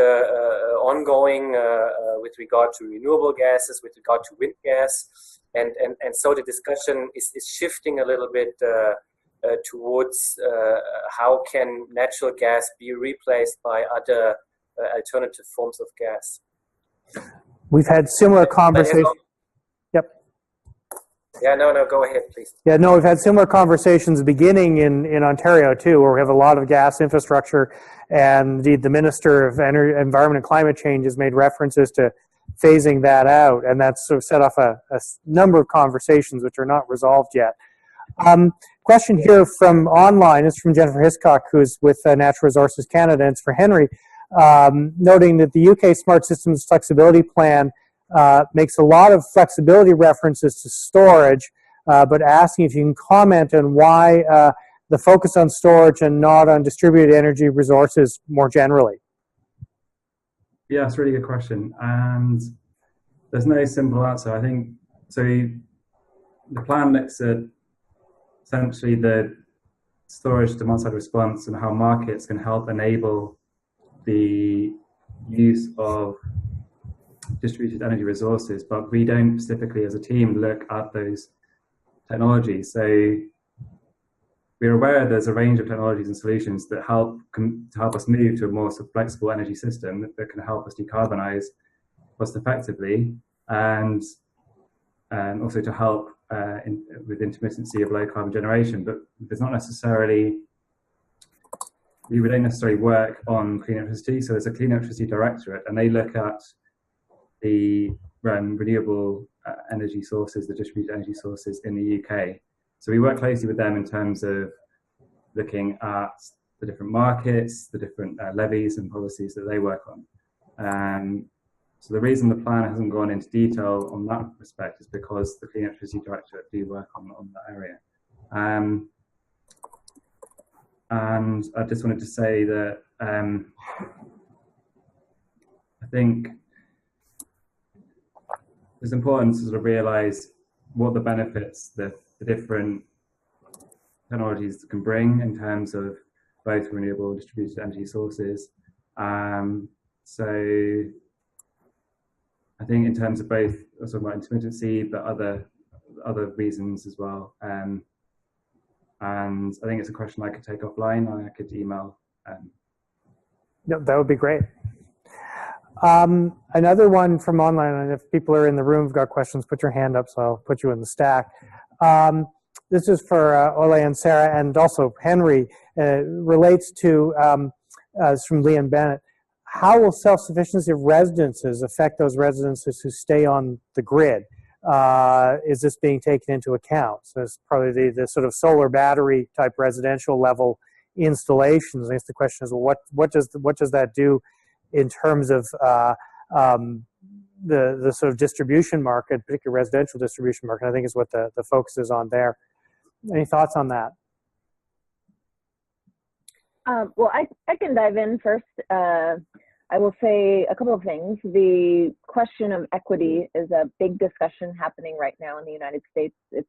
ongoing with regard to renewable gases, with regard to wind gas. And so the discussion is shifting a little bit towards how can natural gas be replaced by other alternative forms of gas. We've had similar conversations. Yep. Yeah, no, go ahead, please. Yeah, no, we've had similar conversations beginning in Ontario too, where we have a lot of gas infrastructure, and the Minister of Environment and Climate Change has made references to phasing that out, and that's sort of set off a number of conversations which are not resolved yet. Question here from online is from Jennifer Hiscock, who's with Natural Resources Canada, and it's for Henry, noting that the UK Smart Systems Flexibility Plan makes a lot of flexibility references to storage, but asking if you can comment on why the focus on storage and not on distributed energy resources more generally. Yeah, it's a really good question, and there's no simple answer. I think so. The plan looks at essentially the storage demand-side response and how markets can help enable the use of distributed energy resources, but we don't specifically as a team look at those technologies. So we're aware there's a range of technologies and solutions that help us move to a more flexible energy system that can help us decarbonize cost effectively, and also to help with intermittency of low carbon generation. But there's not necessarily we don't necessarily work on clean electricity. So there's a clean electricity directorate, and they look at the renewable energy sources, the distributed energy sources in the UK. So we work closely with them in terms of looking at the different markets, the different levies and policies that they work on. So the reason the plan hasn't gone into detail on that respect is because the Clean Electricity Directorate do work on that area. And I just wanted to say that I think it's important to sort of realise what the benefits that the different technologies can bring in terms of both renewable distributed energy sources. So I think in terms of both sort of about intermittency, but other reasons as well. And I think it's a question I could take offline, or I could email. No, that would be great. Another one from online, and if people are in the room have got questions, put your hand up so I'll put you in the stack. This is for Ole and Sarah, and also Henry. Relates to, it's from Leon Bennett. How will self-sufficiency of residences affect those residences who stay on the grid? Is this being taken into account? So it's probably the sort of solar battery type residential level installations. I guess the question is, well, what does that do in terms of the sort of distribution market, particularly residential distribution market? I think is what the focus is on there. Any thoughts on that? Well, I can dive in first. I will say a couple of things. The question of equity is a big discussion happening right now in the United States. It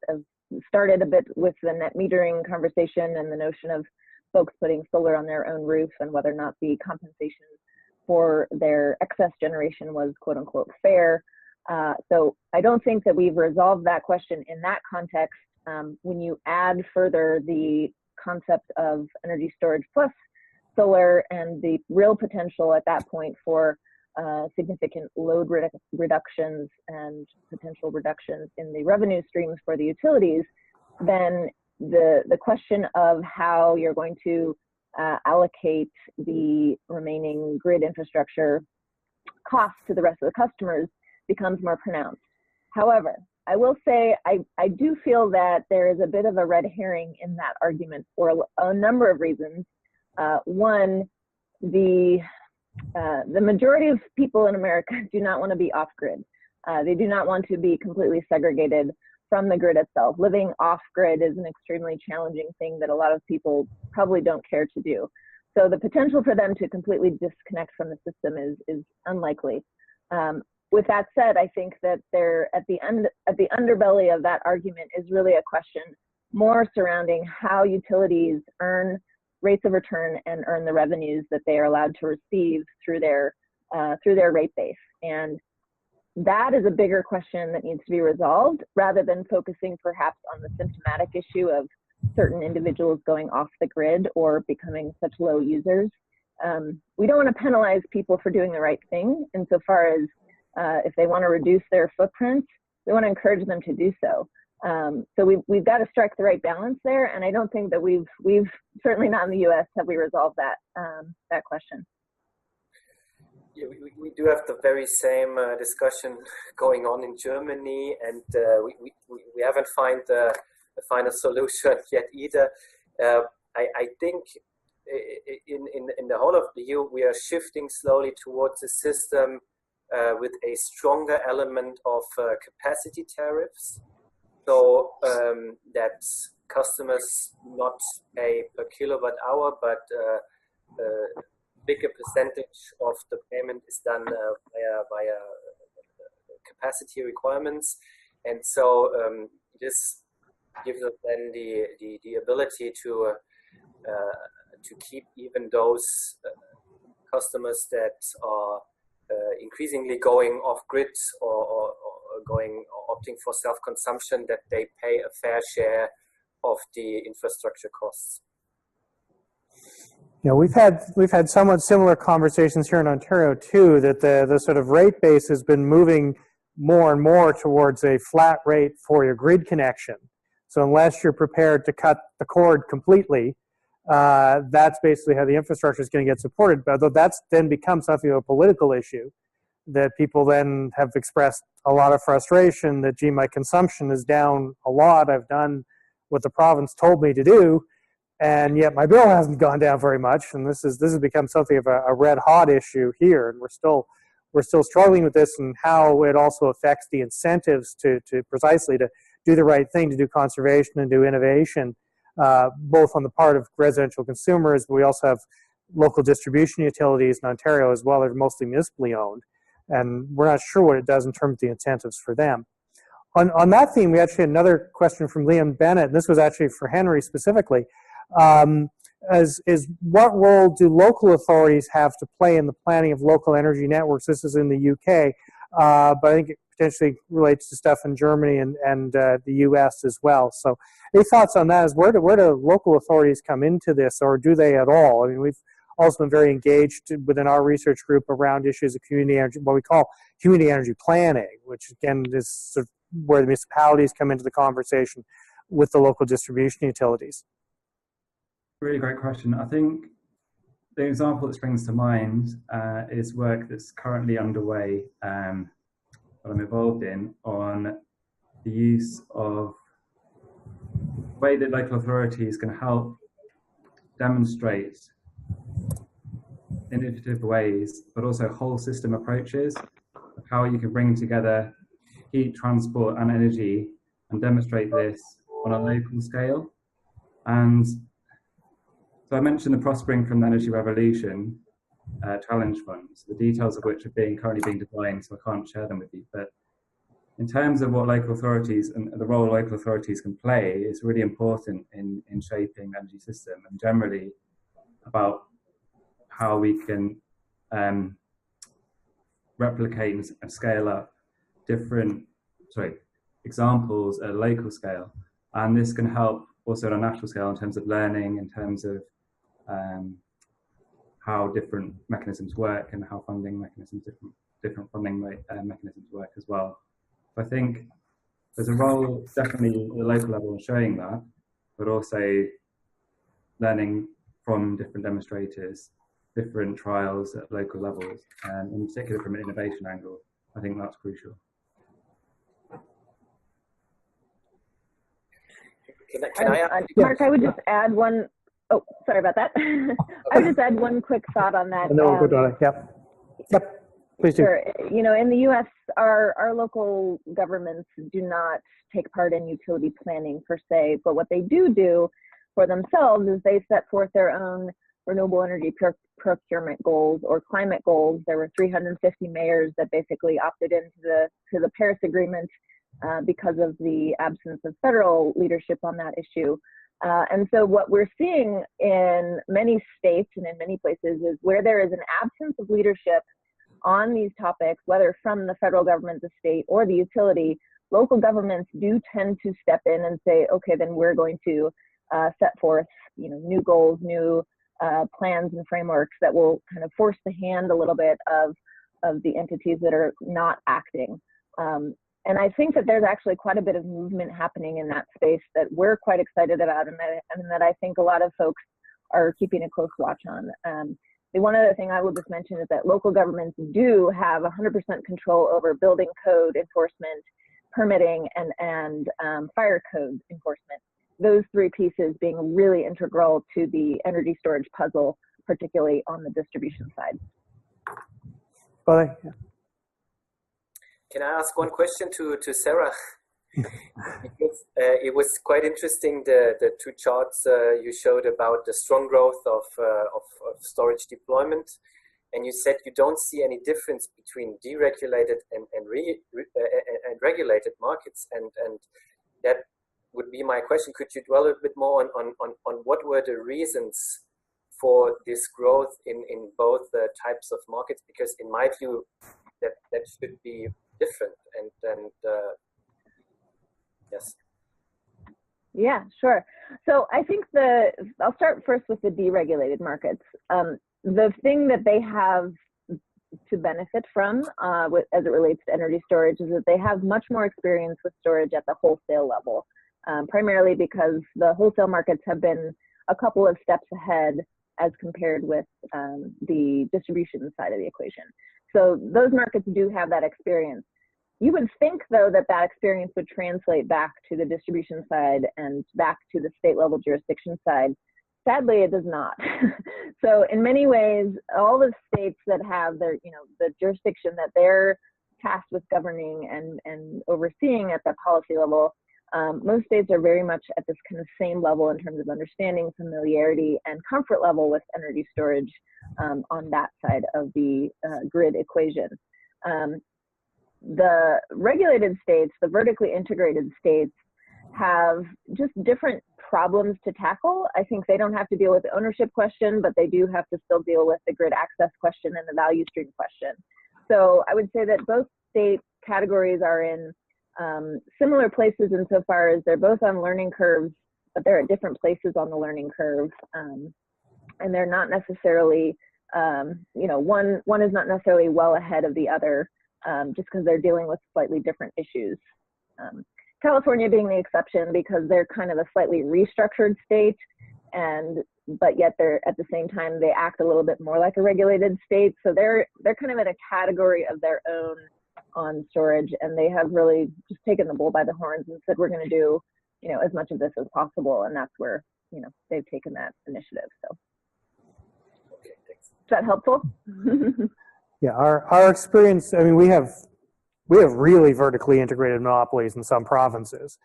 started a bit with the net metering conversation and the notion of folks putting solar on their own roof and whether or not the compensation for their excess generation was quote unquote fair. So I don't think that we've resolved that question in that context. When you add further the concept of energy storage plus solar and the real potential at that point for significant load reductions and potential reductions in the revenue streams for the utilities, then the question of how you're going to allocate the remaining grid infrastructure costs to the rest of the customers becomes more pronounced. However, I will say I do feel that there is a bit of a red herring in that argument for a number of reasons. One, the majority of people in America do not want to be off-grid. They do not want to be completely segregated from the grid itself. Living off-grid is an extremely challenging thing that a lot of people probably don't care to do. So the potential for them to completely disconnect from the system is unlikely. With that said, I think that at the underbelly of that argument is really a question more surrounding how utilities earn rates of return and earn the revenues that they are allowed to receive through their rate base. And that is a bigger question that needs to be resolved rather than focusing perhaps on the symptomatic issue of certain individuals going off the grid or becoming such low users. We don't want to penalize people for doing the right thing insofar as if they want to reduce their footprint, we want to encourage them to do so. So we've got to strike the right balance there, and I don't think that we've certainly not in the U.S. have we resolved that question. Yeah, we do have the very same discussion going on in Germany, and we haven't found the final solution yet either. I think in the whole of the EU we are shifting slowly towards a system with a stronger element of capacity tariffs, so that customers not pay per kilowatt hour, but bigger percentage of the payment is done via capacity requirements, and so this gives us then the ability to keep even those customers that are increasingly going off grid or opting for self-consumption, that they pay a fair share of the infrastructure costs. You know, we've had somewhat similar conversations here in Ontario too, that the sort of rate base has been moving more and more towards a flat rate for your grid connection. So unless you're prepared to cut the cord completely, that's basically how the infrastructure is going to get supported. But though that's then becomes something of a political issue, that people then have expressed a lot of frustration that, gee, my consumption is down a lot. I've done what the province told me to do, and yet my bill hasn't gone down very much. And this has become something of a red hot issue here, and we're still struggling with this, and how it also affects the incentives to precisely to do the right thing, to do conservation and do innovation, both on the part of residential consumers, but we also have local distribution utilities in Ontario as well. They're mostly municipally owned, and we're not sure what it does in terms of the incentives for them. On that theme, we actually had another question from Liam Bennett, and this was actually for Henry specifically. Is what role do local authorities have to play in the planning of local energy networks? This is in the UK, but I think it potentially relates to stuff in Germany and the US as well. So any thoughts on that? Is where do local authorities come into this, or do they at all? I mean, we've also been very engaged within our research group around issues of community energy, what we call community energy planning, which again is sort of where the municipalities come into the conversation with the local distribution utilities. Really great question. I think the example that springs to mind is work that's currently underway that I'm involved in on the use of the way that local authorities can help demonstrate innovative ways, but also whole system approaches of how you can bring together heat, transport, and energy and demonstrate this on a local scale. And so I mentioned the Prospering from the Energy Revolution challenge funds, the details of which are currently being defined, so I can't share them with you. But in terms of what local authorities and the role local authorities can play, is really important in shaping the energy system, and generally about how we can replicate and scale up different examples at a local scale. And this can help also at a national scale in terms of learning, in terms of how different mechanisms work and how funding mechanisms, different funding mechanisms work as well. So I think there's a role definitely at the local level in showing that, but also learning from different demonstrators, different trials at local levels, and in particular from an innovation angle. I think that's crucial. Mark, I would just add one. Oh, sorry about that. I would just add one quick thought on that. And then we'll go to it. Yep. Please do. Sure. You know, in the U.S., our local governments do not take part in utility planning per se, but what they do for themselves is they set forth their own renewable energy procurement goals or climate goals. There were 350 mayors that basically opted into the Paris Agreement because of the absence of federal leadership on that issue. And so what we're seeing in many states and in many places is where there is an absence of leadership on these topics, whether from the federal government, the state, or the utility, local governments do tend to step in and say, okay, then we're going to set forth, new goals, new plans and frameworks that will kind of force the hand a little bit of the entities that are not acting. And I think that there's actually quite a bit of movement happening in that space that we're quite excited about, and that I think a lot of folks are keeping a close watch on. The one other thing I will just mention is that local governments do have 100% control over building code enforcement, permitting, and fire code enforcement. Those three pieces being really integral to the energy storage puzzle, particularly on the distribution side. Well, yeah. Can I ask one question to Sarah? It was quite interesting, the two charts you showed about the strong growth of storage deployment, and you said you don't see any difference between deregulated and regulated markets, and that would be my question. Could you dwell a bit more on what were the reasons for this growth in both types of markets? Because in my view, that should be different, and yes. Yeah, sure. So I think I'll start first with the deregulated markets. The thing that they have to benefit from as it relates to energy storage is that they have much more experience with storage at the wholesale level, primarily because the wholesale markets have been a couple of steps ahead as compared with the distribution side of the equation. So those markets do have that experience. You would think, though, that that experience would translate back to the distribution side and back to the state level jurisdiction side. Sadly, it does not. So in many ways, all the states that have their, the jurisdiction that they're tasked with governing and overseeing at the policy level, most states are very much at this kind of same level in terms of understanding, familiarity, and comfort level with energy storage on that side of the grid equation. The regulated states, the vertically integrated states, have just different problems to tackle. I think they don't have to deal with the ownership question, but they do have to still deal with the grid access question and the value stream question. So I would say that both state categories are in similar places insofar as they're both on learning curves, but they're at different places on the learning curve. And they're not necessarily, one is not necessarily well ahead of the other just because they're dealing with slightly different issues. California being the exception because they're kind of a slightly restructured state, but yet they're at the same time they act a little bit more like a regulated state. So they're kind of in a category of their own on storage, and they have really just taken the bull by the horns and said we're going to do as much of this as possible, and that's where they've taken that initiative. So Okay, thanks. is that helpful? Yeah, our experience, I mean, we have really vertically integrated monopolies in some provinces.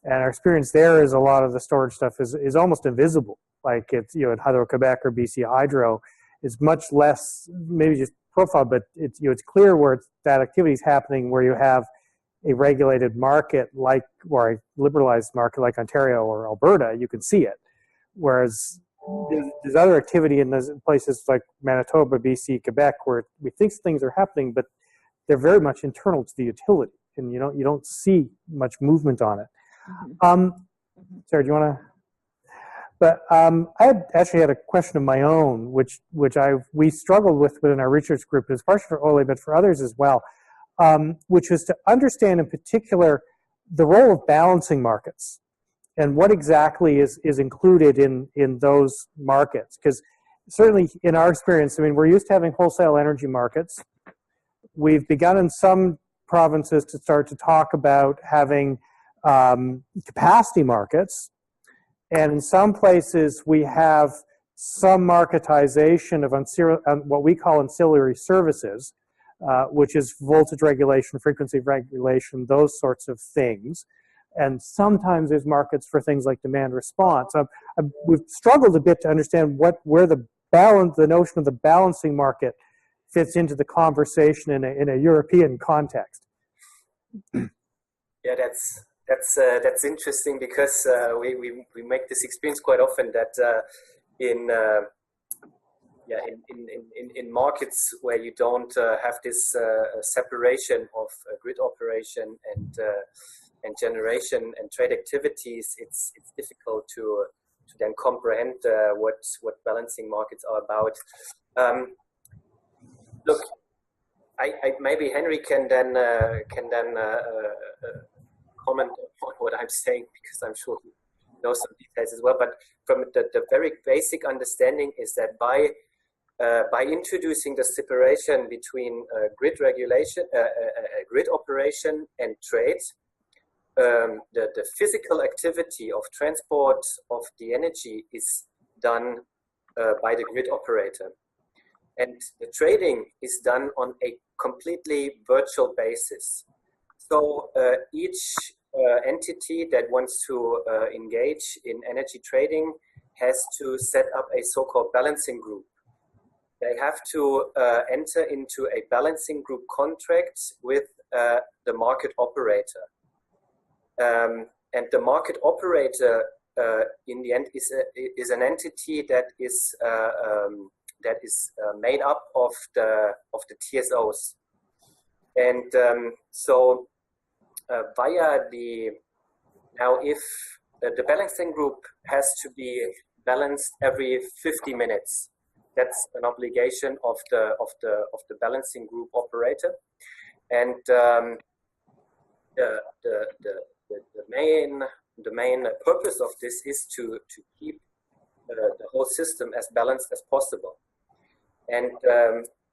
And our experience there is a lot of the storage stuff is almost invisible. Like it's, at Hydro-Quebec or BC Hydro is much less, maybe just profile, but it's, it's clear where that activity is happening where you have a regulated market or a liberalized market like Ontario or Alberta, you can see it. Whereas there's other activity in those places like Manitoba, BC, Quebec, where we think things are happening, but they're very much internal to the utility, and you don't see much movement on it. Sarah, do you want to? But I actually had a question of my own, which we struggled with within our research group, as partially for Ole, but for others as well, which was to understand in particular the role of balancing markets and what exactly is included in those markets. Because certainly in our experience, I mean, we're used to having wholesale energy markets. We've begun in some provinces to start to talk about having capacity markets. And in some places, we have some marketization of what we call ancillary services, which is voltage regulation, frequency regulation, those sorts of things. And sometimes there's markets for things like demand response. We've struggled a bit to understand where the notion of the balancing market fits into the conversation in a European context. Yeah, that's interesting because we make this experience quite often that in markets where you don't have this separation of grid operation and generation and trade activities, it's difficult to then comprehend what balancing markets are about. Look, I maybe Henry can then comment on what I'm saying, because I'm sure he knows some details as well. But from the very basic understanding is that by introducing the separation between grid regulation, grid operation, and trade, the physical activity of transport of the energy is done by the grid operator. And the trading is done on a completely virtual basis. So each entity that wants to engage in energy trading has to set up a so-called balancing group. They have to enter into a balancing group contract with the market operator. And the market operator, in the end, is an entity that is made up of the TSOs, and so via if the balancing group has to be balanced every 50 minutes, that's an obligation of the balancing group operator, and the main purpose of this is to keep the whole system as balanced as possible. And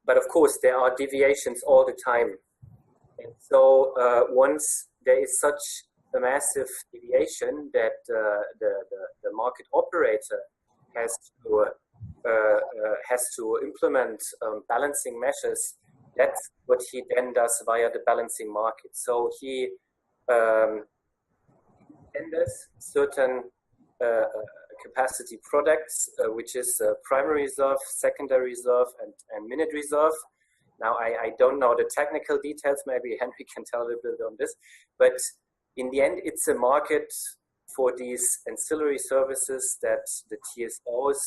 but of course, there are deviations all the time. And so once there is such a massive deviation that the market operator has to implement balancing measures, that's what he then does via the balancing market. So he tenders certain capacity products, which is primary reserve, secondary reserve, and minute reserve. Now, I don't know the technical details. Maybe Henry can tell a little bit on this. But in the end, it's a market for these ancillary services that the TSOs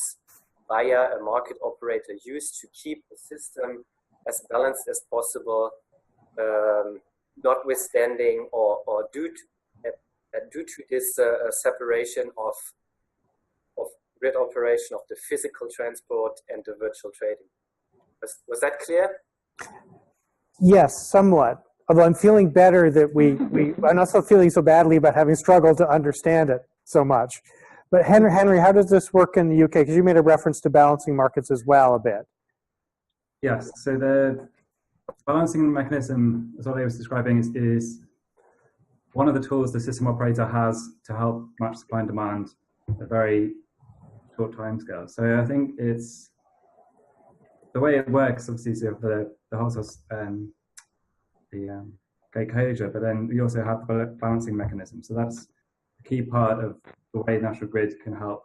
via a market operator use to keep the system as balanced as possible, notwithstanding or due to this separation of grid operation of the physical transport and the virtual trading. Was that clear? Yes, somewhat. Although I'm feeling better that I'm not so feeling so badly about having struggled to understand it so much. But Henry, how does this work in the UK? Because you made a reference to balancing markets as well a bit. Yes, so the balancing mechanism, as Ollie was describing, is one of the tools the system operator has to help match supply and demand at a very short time scale. So I think it's the way it works, obviously, is you have the wholesale gate closure, but then we also have the balancing mechanism. So that's a key part of the way National Grid can help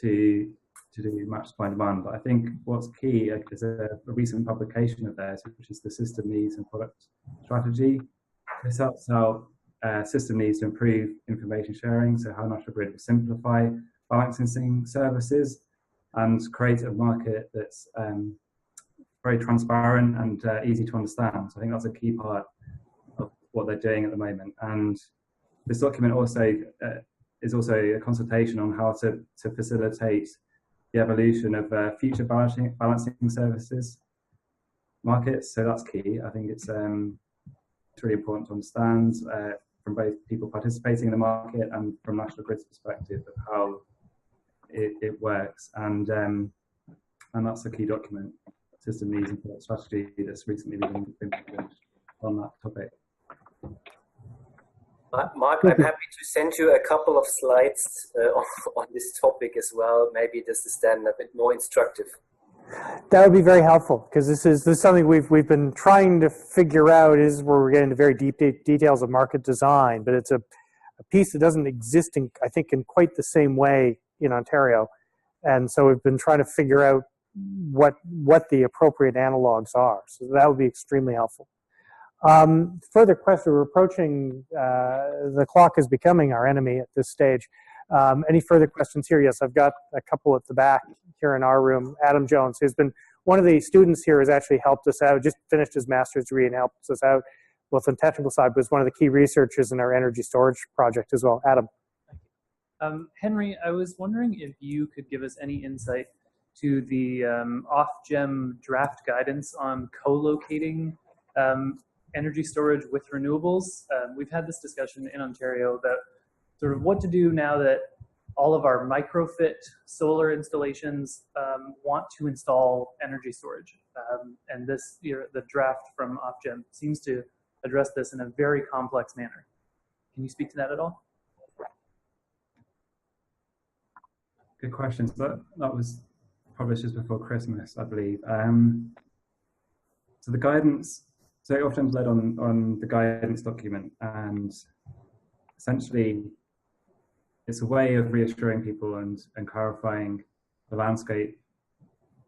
to do match supply and demand. But I think what's key is a recent publication of theirs, which is the System Needs and Product Strategy. This helps out system needs to improve information sharing, so how National Grid will simplify balancing services and create a market that's very transparent and easy to understand. So I think that's a key part of what they're doing at the moment. And this document also is also a consultation on how to facilitate the evolution of future balancing services markets. So that's key. I think it's really important to understand from both people participating in the market and from National Grid's perspective of how it works. And that's a key document, System Needs and Product Strategy, that's recently been published on that topic. Mark, I'm happy to send you a couple of slides on this topic as well. Maybe this is then a bit more instructive. That would be very helpful, because this is something we've been trying to figure out, is where we're getting into very deep details of market design, but it's a piece that doesn't exist I think in quite the same way in Ontario. And so we've been trying to figure out what the appropriate analogs are. So that would be extremely helpful. Further question, we're approaching, the clock is becoming our enemy at this stage. Any further questions here? Yes, I've got a couple at the back here in our room. Adam Jones, who's been one of the students here, has actually helped us out, just finished his master's degree and helps us out both on the technical side, but was one of the key researchers in our energy storage project as well. Adam. Henry, I was wondering if you could give us any insight to the Ofgem draft guidance on co-locating energy storage with renewables. We've had this discussion in Ontario about sort of what to do now that all of our microfit solar installations want to install energy storage. And this, the draft from Ofgem seems to address this in a very complex manner. Can you speak to that at all? Good question. So that was published just before Christmas, I believe. So the guidance, so Ofgem's led on the guidance document, and essentially it's a way of reassuring people and clarifying the landscape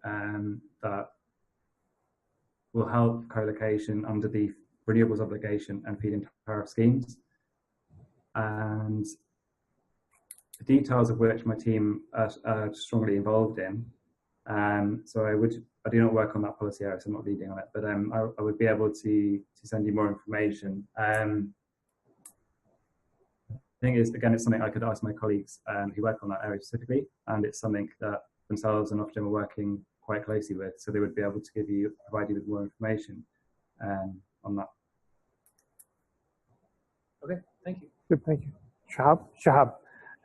that will help co-location under the renewables obligation and feed-in tariff schemes. And the details of which my team are strongly involved in. So I do not work on that policy area, so I'm not leading on it, but I would be able to send you more information. The thing is, again, it's something I could ask my colleagues who work on that area specifically, and it's something that themselves and Ofgem are working quite closely with, so they would be able to provide you with more information on that. Okay, thank you. Good, thank you. Shahab?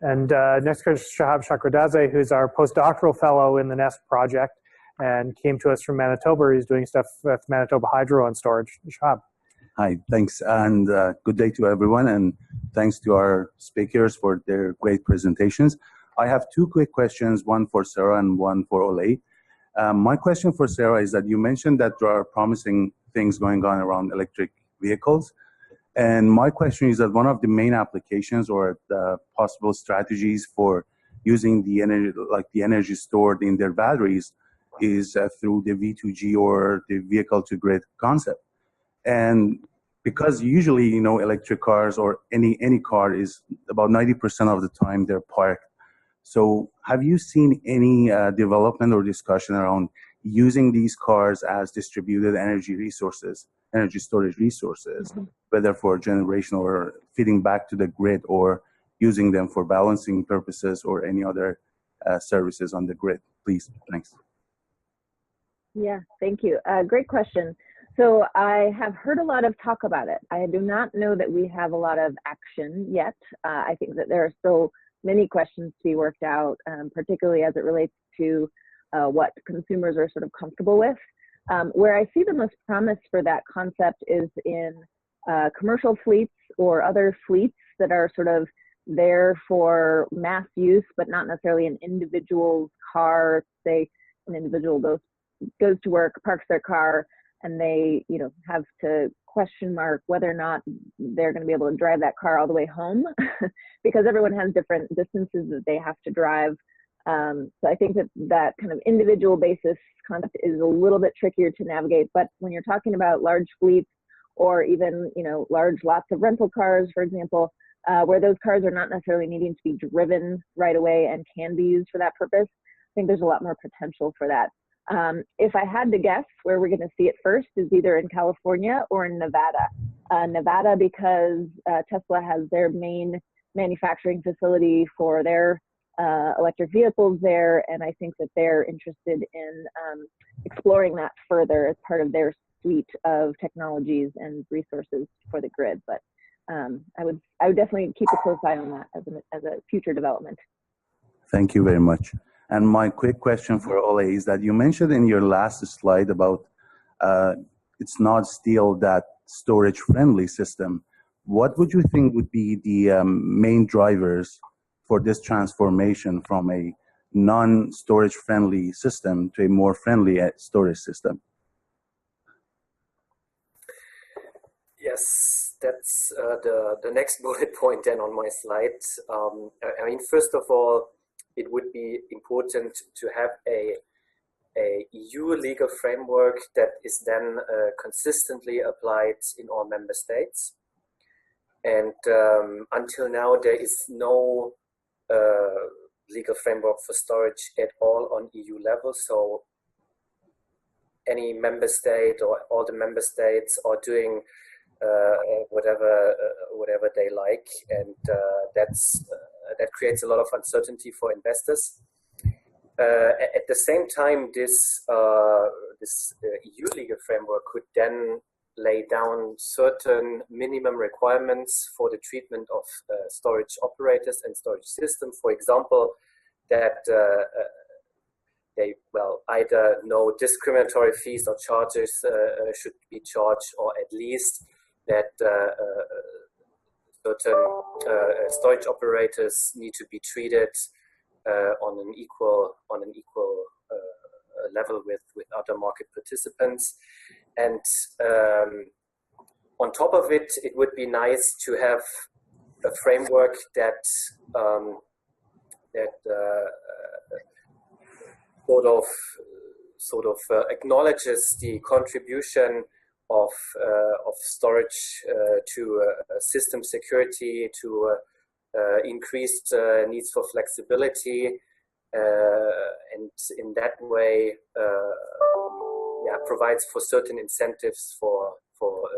And next is Shahab Chakradarzi, who's our postdoctoral fellow in the NEST project and came to us from Manitoba. He's doing stuff with Manitoba Hydro on storage. Shahab. Hi, thanks, and good day to everyone, and thanks to our speakers for their great presentations. I have two quick questions, one for Sarah and one for Ole. My question for Sarah is that you mentioned that there are promising things going on around electric vehicles. And my question is that one of the main applications or the possible strategies for using the energy, like the energy stored in their batteries, is through the V2G or the vehicle to grid concept. And because usually, you know, electric cars or any car is about 90% of the time they're parked. So have you seen any development or discussion around using these cars as distributed energy resources, energy storage resources, whether for generation or feeding back to the grid or using them for balancing purposes or any other services on the grid? Please, thanks. Yeah, thank you. Great question. So I have heard a lot of talk about it. I do not know that we have a lot of action yet. I think that there are still many questions to be worked out, particularly as it relates to what consumers are sort of comfortable with. Where I see the most promise for that concept is in commercial fleets or other fleets that are sort of there for mass use, but not necessarily an individual's car. Say an individual goes to work, parks their car, and they, you know, have to question mark whether or not they're going to be able to drive that car all the way home because everyone has different distances that they have to drive. So I think that kind of individual basis concept is a little bit trickier to navigate. But when you're talking about large fleets or even, you know, large lots of rental cars, for example, where those cars are not necessarily needing to be driven right away and can be used for that purpose, I think there's a lot more potential for that. If I had to guess where we're going to see it first is either in California or in Nevada. Nevada because Tesla has their main manufacturing facility for their electric vehicles there, and I think that they're interested in exploring that further as part of their suite of technologies and resources for the grid. But I would definitely keep a close eye on that as a future development. Thank you very much. And my quick question for Ole is that you mentioned in your last slide about it's not still that storage-friendly system. What would you think would be the main drivers for this transformation from a non-storage friendly system to a more friendly storage system? Yes, that's the next bullet point then on my slide. I mean, first of all, it would be important to have a EU legal framework that is then consistently applied in all member states. And until now, there is no legal framework for storage at all on EU level. So any member state or all the member states are doing whatever they like, and that creates a lot of uncertainty for investors. At the same time, this EU legal framework could then lay down certain minimum requirements for the treatment of storage operators and storage systems. For example, that they, well, either no discriminatory fees or charges should be charged, or at least that certain storage operators need to be treated on an equal level with other market participants. And on top of it, it would be nice to have a framework that sort of acknowledges the contribution of storage to system security, to increased needs for flexibility, and in that way, provides for certain incentives for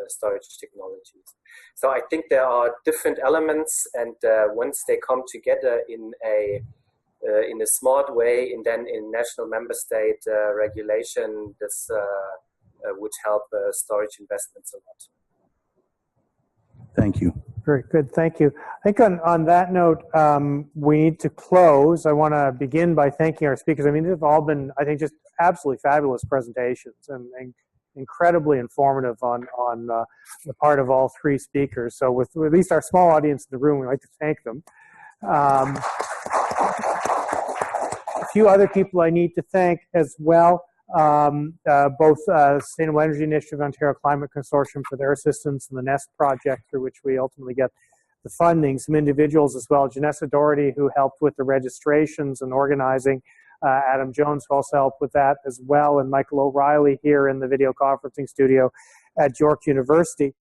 storage technologies. So I think there are different elements, and once they come together in a smart way, and then in national member state regulation, this would help storage investments a lot. Thank you. Very good, thank you. I think on that note, we need to close. I want to begin by thanking our speakers. I mean, they've all been, I think, just absolutely fabulous presentations and incredibly informative on the part of all three speakers. So with at least our small audience in the room, we'd like to thank them. A few other people I need to thank as well. Both Sustainable Energy Initiative and Ontario Climate Consortium for their assistance in the NEST project, through which we ultimately get the funding. Some individuals as well, Janessa Doherty, who helped with the registrations and organizing, Adam Jones, who also helped with that as well, and Michael O'Reilly here in the video conferencing studio at York University.